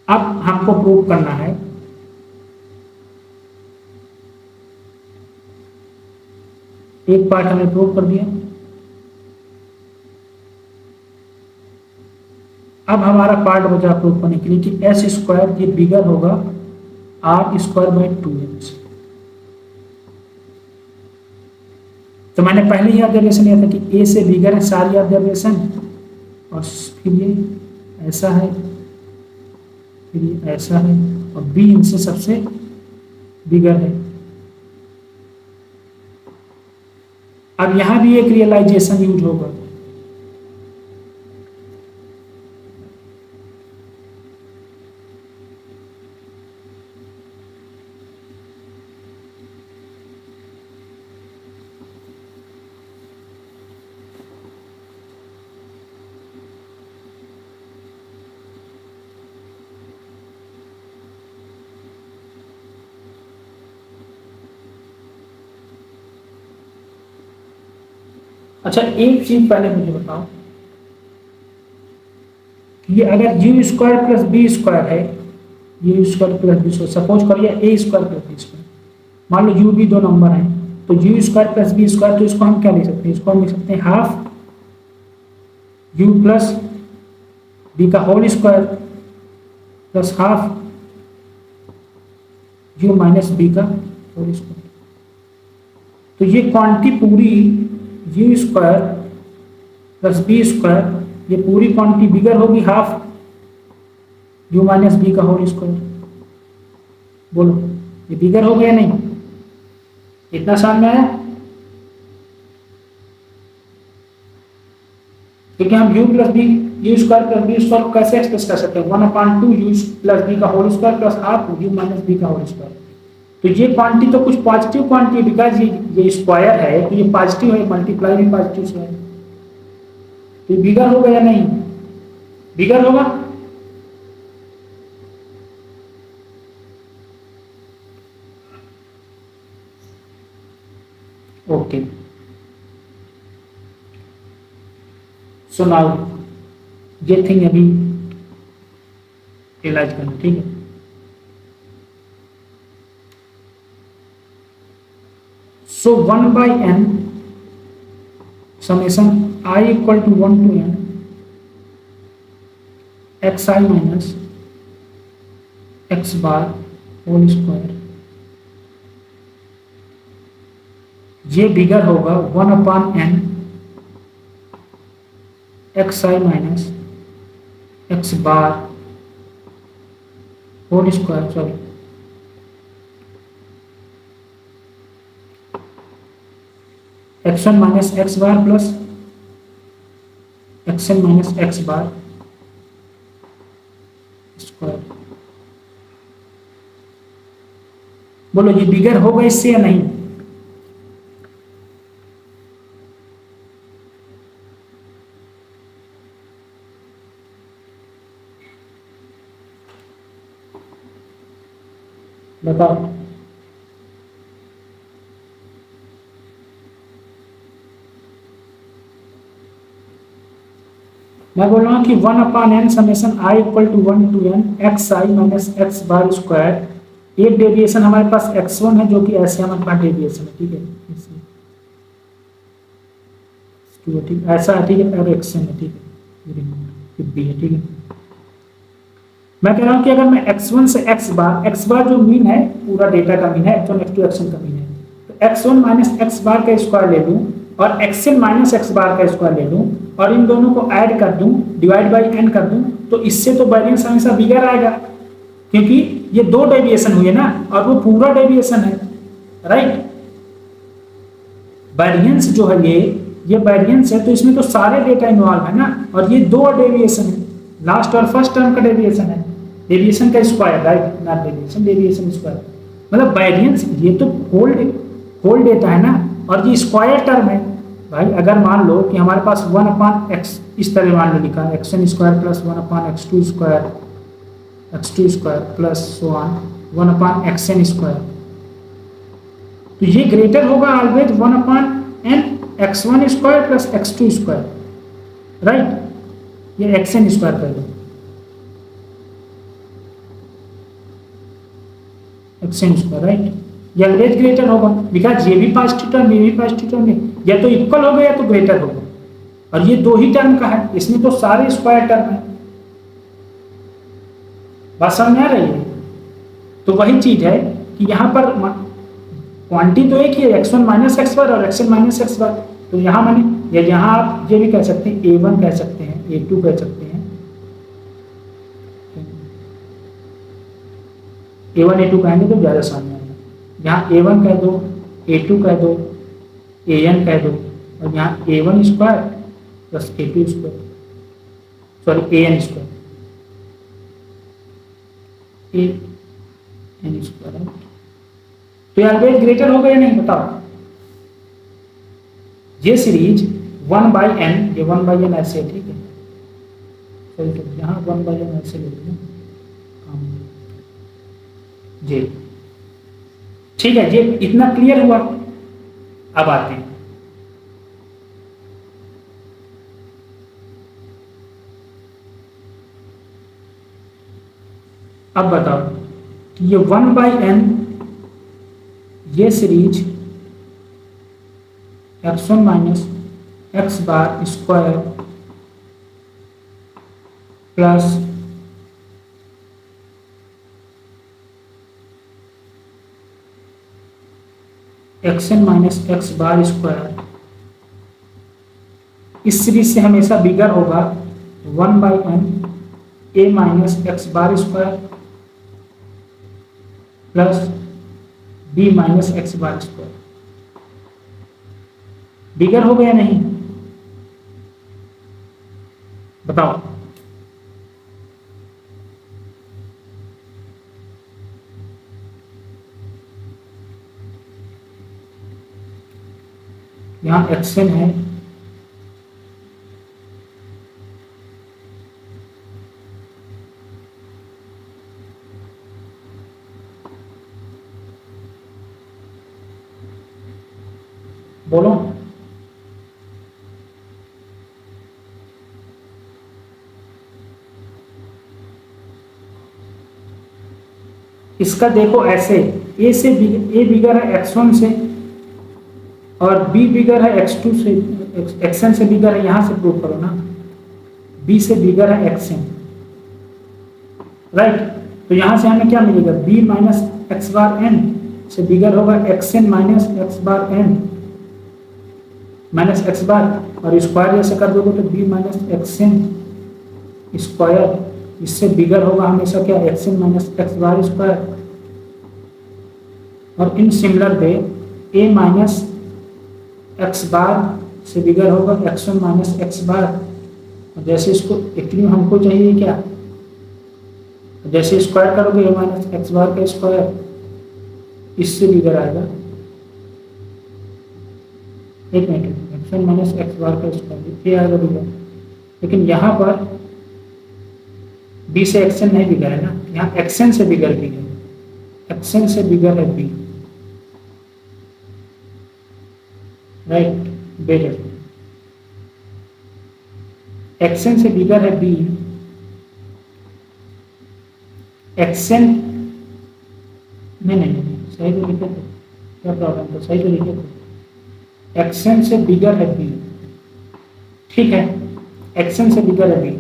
अब हमको प्रूफ करना है एक पार्ट हमने प्रूव कर दिया। अब हमारा पार्ट बचा प्रूव करने के लिए कि एस स्क्वायर ये बिगर होगा आर स्क्वायर बाई 2h। तो मैंने पहले ही ऑब्जर्वेशन लिया था कि ए से बिगर है सारी ऑब्जर्वेशन, और फिर ये ऐसा है, फिर ये ऐसा है, और बी इनसे सबसे बिगर है। अब यहां भी एक रियलाइजेशन यूज होगा। अच्छा एक चीज पहले मुझे बताओ, ये अगर U square plus B square है, U square plus B square, suppose करिए A square plus B square, मान लो यू भी दो नंबर है, तो U square plus B square, तो इसको हम क्या लिख सकते हैं, इसको हम लिख सकते हैं हाफ यू प्लस बी का whole square plus half U minus B का होल स्क्वायर। तो ये क्वांटिटी पूरी U square plus B square, ये पूरी क्वांटिटी बिगर होगी हाफ यू माइनस बी का होल स्क्वायर। बोलो ये बिगर हो गया नहीं? इतना समझ में आया? क्योंकि हम U plus B, U square plus B square को कैसे एक्सप्रेस कर सकते हैं, 1/2 यू प्लस बी का whole square plus half U minus B का होल स्क्वायर। तो ये क्वांटिटी तो कुछ पॉजिटिव क्वांटिटी, बिकॉज ये स्क्वायर है तो ये पॉजिटिव है, मल्टीप्लाई भी पॉजिटिव से है, तो ये बिगर होगा या नहीं? बिगर होगा। ओके, सो नाउ ये थिंग अभी रियलाइज करना, ठीक है? So 1/n summation I equal to 1 to n xi minus x bar whole square, ये बिगर होगा 1/n xi minus x bar whole square, sorry x1 minus x bar plus xn minus x bar square. बोलो ये bigger होगा इससे या नहीं? बताओ। मैं बोल रहा हूं कि 1/n summation I equal to 1 to n xi minus x bar square, एक डेविएशन हमारे पास x1 है जो कि ऐसे हमारे पास डेविएशन है, ठीक है? ठीक ऐसा है, ठीक है? और xn है, ठीक है? b है, ठीक है? मैं कह रहा हूं कि अगर मैं x1 से x बार जो मीन है, पूरा डेटा का मीन है, x1 x2 xn का मीन है, तो x1 माइनस x बार का स्क्वायर ले लूं और xn माइनस x बार का स्क्वायर ले लूं और इन दोनों को ऐड कर दूं, डिवाइड बाई n कर दूं, तो इससे तो वेरिएंस हमेशा बिगर आएगा, क्योंकि ये दो डेविएशन हुए ना और वो पूरा डेविएशन है, राइट? वेरिएंस जो है ये वेरिएंस है, तो इसमें तो सारे डेटा इन्वॉल्व है ना, और ये दो डेविएशन है, लास्ट और फर्स्ट टर्म का डेविएशन है, डेविएशन का square, right? Not deviation, deviation square, मतलब वेरिएंस ये तो होल डेटा है ना, और ये स्क्वायर टर्म है भाई। अगर मान लो कि हमारे पास 1/x इस तरह मान लो लिखा है, xn square plus 1/x2 square plus so on 1/xn square, तो ये ग्रेटर होगा always 1/n x1 square plus x2 square, right? ये xn स्क्वायर कर दो, xn स्क्वायर, राइट? ये ऑलवेज ग्रेटर होगा, बिकॉज ये भी पॉजिटिव टर्म, ये भी पॉजिटिव टर्म है, या तो इक्वल होगा या तो ग्रेटर होगा, और ये दो ही टर्म का है, इसमें तो सारे स्क्वायर टर्म है। बात समझ में आ रही है? तो वही चीज है कि यहाँ पर क्वांटिटी तो एक ही है, x1 माइनस x बार और xn माइनस x बार, तो यहाँ मैंने या यहाँ आप ये भी कह सकते हैं, a1 कह सकते हैं, a2 कह सकते हैं, a1 a2 कहेंगे तो ज़्यादा सामने आएगा। यहाँ a1 कह दो, a2 कह दो, an कह दो, और यहाँ a1 square plus a2 square, sorry an square, an square, तो ये ऑलवेज ग्रेटर होगा या नहीं? बताओ। ये सीरीज 1/n, ये 1/n ऐसे है, ठीक है? तो यहाँ 1/n ऐसे ले लीजिए जी, ठीक है? ये इतना क्लियर हुआ। अब आते हैं अब बताओ कि ये 1/n ये series x1 minus X bar square plus xn minus X bar square, इस सीरीज से हमेशा बिगर होगा 1/n a minus X bar square plus b minus X bar square. Bigger हो गया नहीं? बताओ। यहां xn है, बोलो। इसका देखो ऐसे, ए से ए बिगर है x1 से और b बिगर है x2 से, xn से बिगर है, यहां से प्रूव करो ना। b से बिगर है xn, राइट। तो यहां से हमें क्या मिलेगा? b माइनस एक्स बार n से बिगर होगा xn माइनस एक्स बार n माइनस एक्स बार, और स्क्वायर जैसे कर दोगे तो b माइनस एक्सएन स्क्वायर, इससे बिगर होगा हमेशा क्या? xn minus X bar square. और in similar way a minus X bar से बिगर होगा x1 माइनस एक्स बार। और जैसे इसको एक्चुअली हमको चाहिए क्या? जैसे स्क्वायर करोगे a माइनस एक्स बार का स्क्वायर, इससे बिगर आएगा, एक मिनट, x1 माइनस एक्स बार का स्क्वायर ये आएगा बिगर। लेकिन यहाँ पर b से xn नहीं बिगर है ना, यहाँ xn से बिगर भी है, xn से बिगर है b, राइट। बेटर, xn से बिगर है b, xn नहीं, सही तो लिखे थे, क्या प्रॉब्लम था? सही तो लिखे थे, xn से बिगर है b, ठीक है। xn से बिगर है b,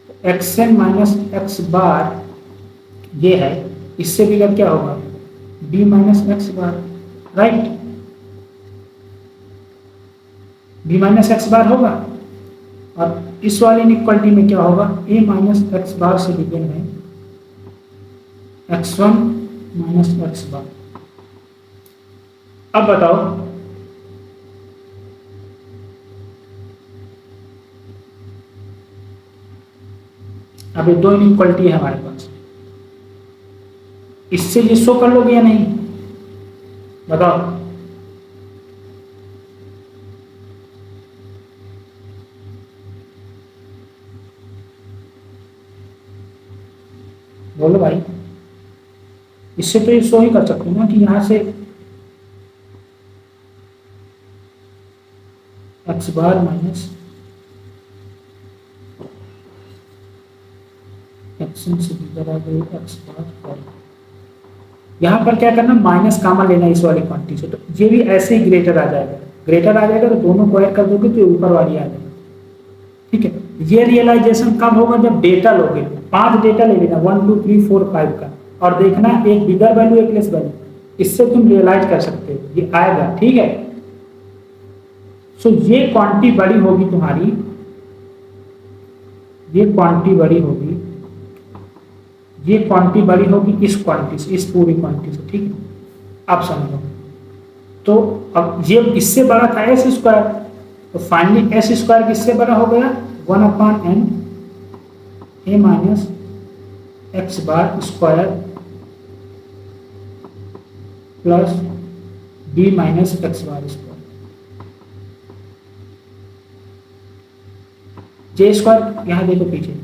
तो xn माइनस एक्स बार ये है, इससे बिगर क्या होगा? b माइनस एक्स बार, राइट। b माइनस एक्स बार होगा, और इस वाले इनइक्वालिटी में क्या होगा? a माइनस एक्स बार से बिगर है x1 माइनस एक्स बार। अब बताओ, अब ये दो इनइक्वालिटी है हमारे पास, इससे ये शो कर लोगे या नहीं? बताओ। बोलो भाई, इससे तो ये शो ही कर सकते हो ना कि यहां से एक्स बार माइनस एक्सन से बिगर आ गई एक्स बार। यहाँ पर क्या करना? माइनस कॉमन लेना इस वाली क्वांटिटी से, तो ये भी ऐसे ही ग्रेटर आ जाएगा। ग्रेटर आ जाएगा तो दोनों को ऐड कर दोगे तो ऊपर वाली आ जाएगी, ठीक है। ये रियलाइजेशन कब होगा? जब डेटा लोगे, 5 डेटा ले लेना, 1 2 3 4 5 का, और देखना एक बिगर वैल्यू एक लेस वैल्यू, इससे तुम रियलाइज कर सकते हो ये आएगा, ठीक है। सो ये क्वांटिटी बड़ी होगी तुम्हारी, ये क्वांटिटी बड़ी होगी, ये क्वांटिटी बड़ी होगी इस क्वांटिटी से, इस पूरी क्वांटिटी से, ठीक है। आप समझो, तो अब ये इससे बड़ा था एस स्क्वायर, तो फाइनली एस स्क्वायर किससे बड़ा हो गया? 1/n a minus X bar square plus b minus X bar square. J square यहाँ देखो पीछे,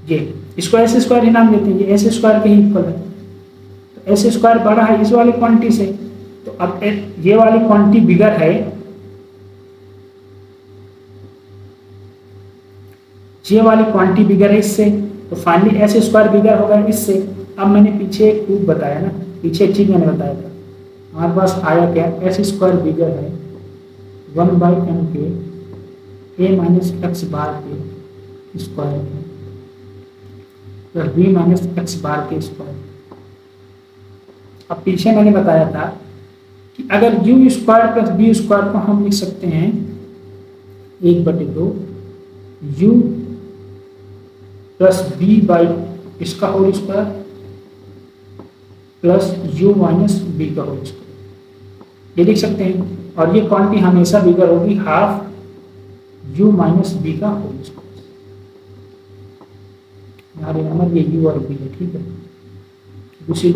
ये इसको एस स्क्वायर ही नाम देते हैं, ये एस स्क्वायर के ही इक्वल है। तो एस स्क्वायर बड़ा है इस वाली क्वांटिटी से, तो अब ये वाली क्वांटिटी बिगर है, ये वाली क्वांटिटी बिगर है इससे, तो फाइनली एस स्क्वायर बिगर होगा इससे। अब मैंने पीछे एक प्रूफ बताया ना, पीछे एक चीज मैंने बताया था, हमारे पास आया क्या, एस स्क्वायर बिगर है 1/m के a माइनस एक्स बार के square plus b minus X bar के स्क्वायर। अब पीछे मैंने बताया था कि अगर u square plus B square को हम लिख सकते हैं 1/2 u प्लस बी बाई इसका whole square plus u minus B का होल स्क्वायर, ये लिख सकते हैं। और ये क्वांटिटी हमेशा बिगर होगी हाफ u माइनस बी का होल स्क्वायर। यहाँ रिमेंबर ये u और b है, ठीक है, this is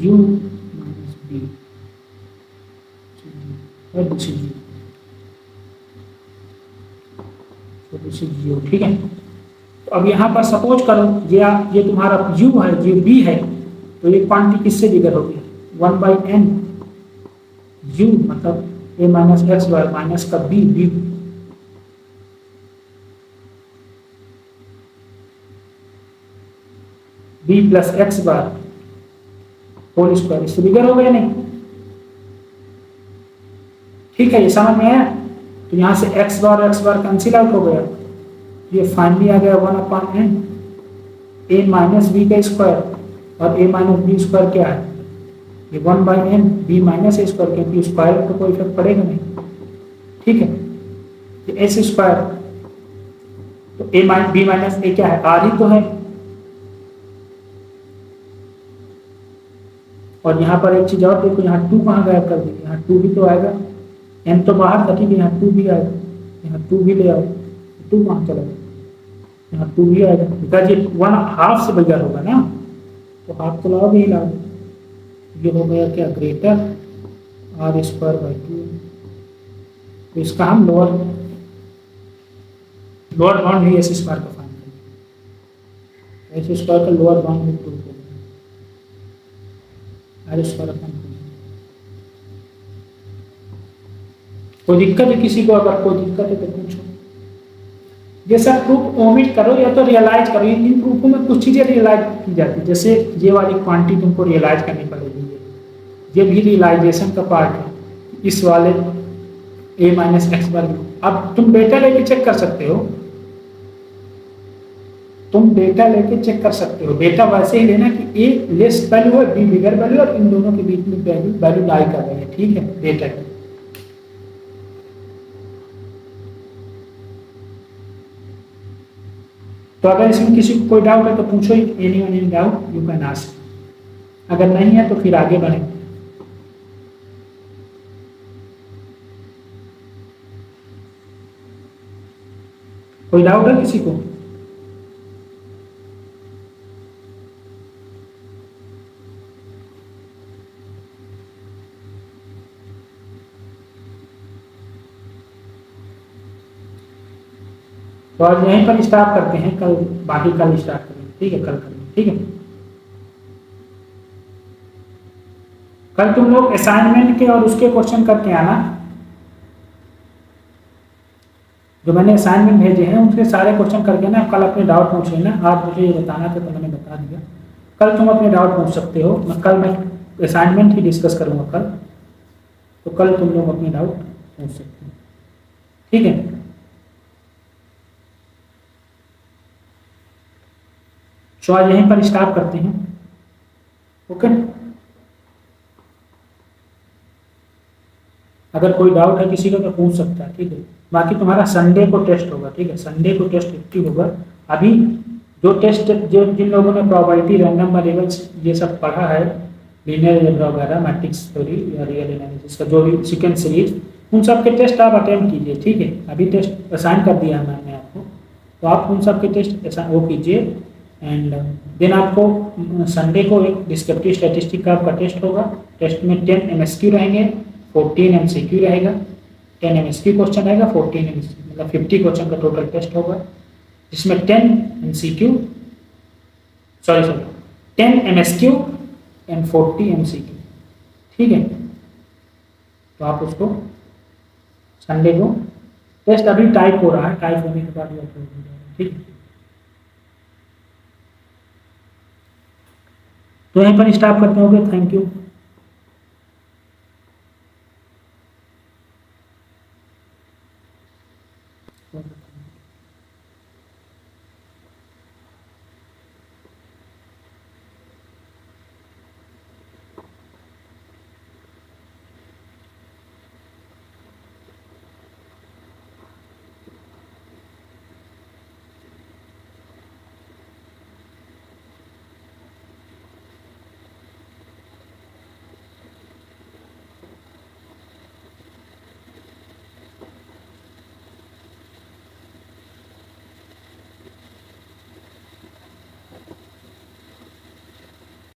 u minus b और दिस इज u, तो दिस इज u, ठीक है। तो अब यहाँ पर सपोज करो ये तुम्हारा u है, ये b है, तो ये क्वांटिटी किससे बिगर होगी 1/n u मतलब a minus X bar minus का b plus X bar whole square, इससे बिगर हो गया नहीं, ठीक है, ये समझ में आया। तो यहाँ से एक्स बार कैंसिल आउट हो गया, ये फाइनली आ गया 1/n a माइनस बी का स्क्वायर, और a माइनस बी स्क्वायर क्या है, ये 1/n b माइनस ए स्क्वायर, क्योंकि स्क्वायर तो कोई इफेक्ट पड़ेगा नहीं, ठीक है। ये एस स्क्वायर, तो a माइनस बी माइनस ए क्या है, आर ही तो है। और यहाँ पर एक चीज और देखो, यहाँ 2 कहाँ गायब कर दी, यहाँ 2 भी तो आएगा, n तो बाहर था, ठीक है, यहाँ 2 भी आएगा, यहाँ 2 भी ले आओ, 2 कहाँ चला गया, यहाँ 2 भी आएगा, बिकॉज ये 1/2 से बिगर होगा ना, तो हाफ तो लाओगे ही लाओगे, ये हो गया क्या ग्रेटर r स्क्वायर बाई 2। तो इसका हम लोअर बाउंड भी एस स्क्वायर का फाइंड करेंगे, एस स्क्वायर का लोअर बाउंड भी प्रूव करेंगे, r स्क्वायर अपन। कोई दिक्कत है किसी को, अगर कोई दिक्कत है तो पूछो। ये सब प्रूफ ओमिट करो या तो रियलाइज करो, इन प्रूफों में कुछ चीजें रियलाइज की जाती है, जैसे ये वाली क्वांटिटी तुमको रियलाइज करनी पड़ेगी, ये भी रियलाइजेशन का पार्ट है, इस वाले a माइनस एक्स बार। अब तुम डेटा लेके चेक कर सकते हो, चेक कर सकते हो, डेटा वैसे ही लेना कि a लेस वैल्यू है b बिगर वैल्यू, और इन दोनों के बीच में वैल्यू लाई कर रही है, ठीक है, डेटा की। तो अगर इसमें किसी को कोई डाउट है तो पूछो, any doubt you can ask, अगर नहीं है तो फिर आगे बढ़े। कोई डाउट है किसी को? तो आज यहीं पर स्टार्ट करते हैं, कल बाकी कल स्टार्ट करेंगे, ठीक है, कल करेंगे, ठीक है। कल तुम लोग असाइनमेंट के और उसके क्वेश्चन करके आना, जो मैंने असाइनमेंट भेजे हैं उसके सारे क्वेश्चन करके ना, कल अपने डाउट पूछ लेना। आज मुझे ये बताना था तो मैंने बता दिया, कल तुम अपने डाउट पूछ सकते हो, कल मैं असाइनमेंट ही डिस्कस करूंगा कल, तो कल तुम लोग अपने डाउट पूछ सकते हो, ठीक है। तो आज यहीं पर स्टार्ट करते हैं, ओके। अगर कोई डाउट है किसी का तो पूछ सकता है, ठीक है। बाकी तुम्हारा संडे को टेस्ट होगा, ठीक है, संडे को टेस्ट 50 होगा। अभी जो टेस्ट जो जिन लोगों ने प्रोबेबिलिटी, रैंडम वेरिएबल्स ये सब पढ़ा है, लीनियर अलजेब्रा वगैरह, मैट्रिक्स थ्योरी या रियल एनालिसिस का जो भी सेकेंड सीरीज, उन सब के टेस्ट आप अटेम्प्ट कीजिए, ठीक है। अभी टेस्ट असाइन कर दिया है मैंने आपको, तो आप उन सब के टेस्ट वो कीजिए। एंड देन आपको संडे को एक डिस्क्रिप्टिव स्टैटिस्टिक का आपका टेस्ट होगा। टेस्ट में 10 MSQ रहेंगे, 14 MCQ रहेगा। 10 MSQ क्वेश्चन रहेगा, 14 MCQ, मतलब 50 क्वेश्चन का टोटल टेस्ट होगा, जिसमें 10 MSQ एंड 40 MCQ, ठीक है। तो आप उसको संडे को टेस्ट, अभी टाइप हो रहा है, टाइप होने के बाद वो अपलोड हो जाएगा, ठीक है। तो यहीं पर स्टॉप करते होंगे। Thank you.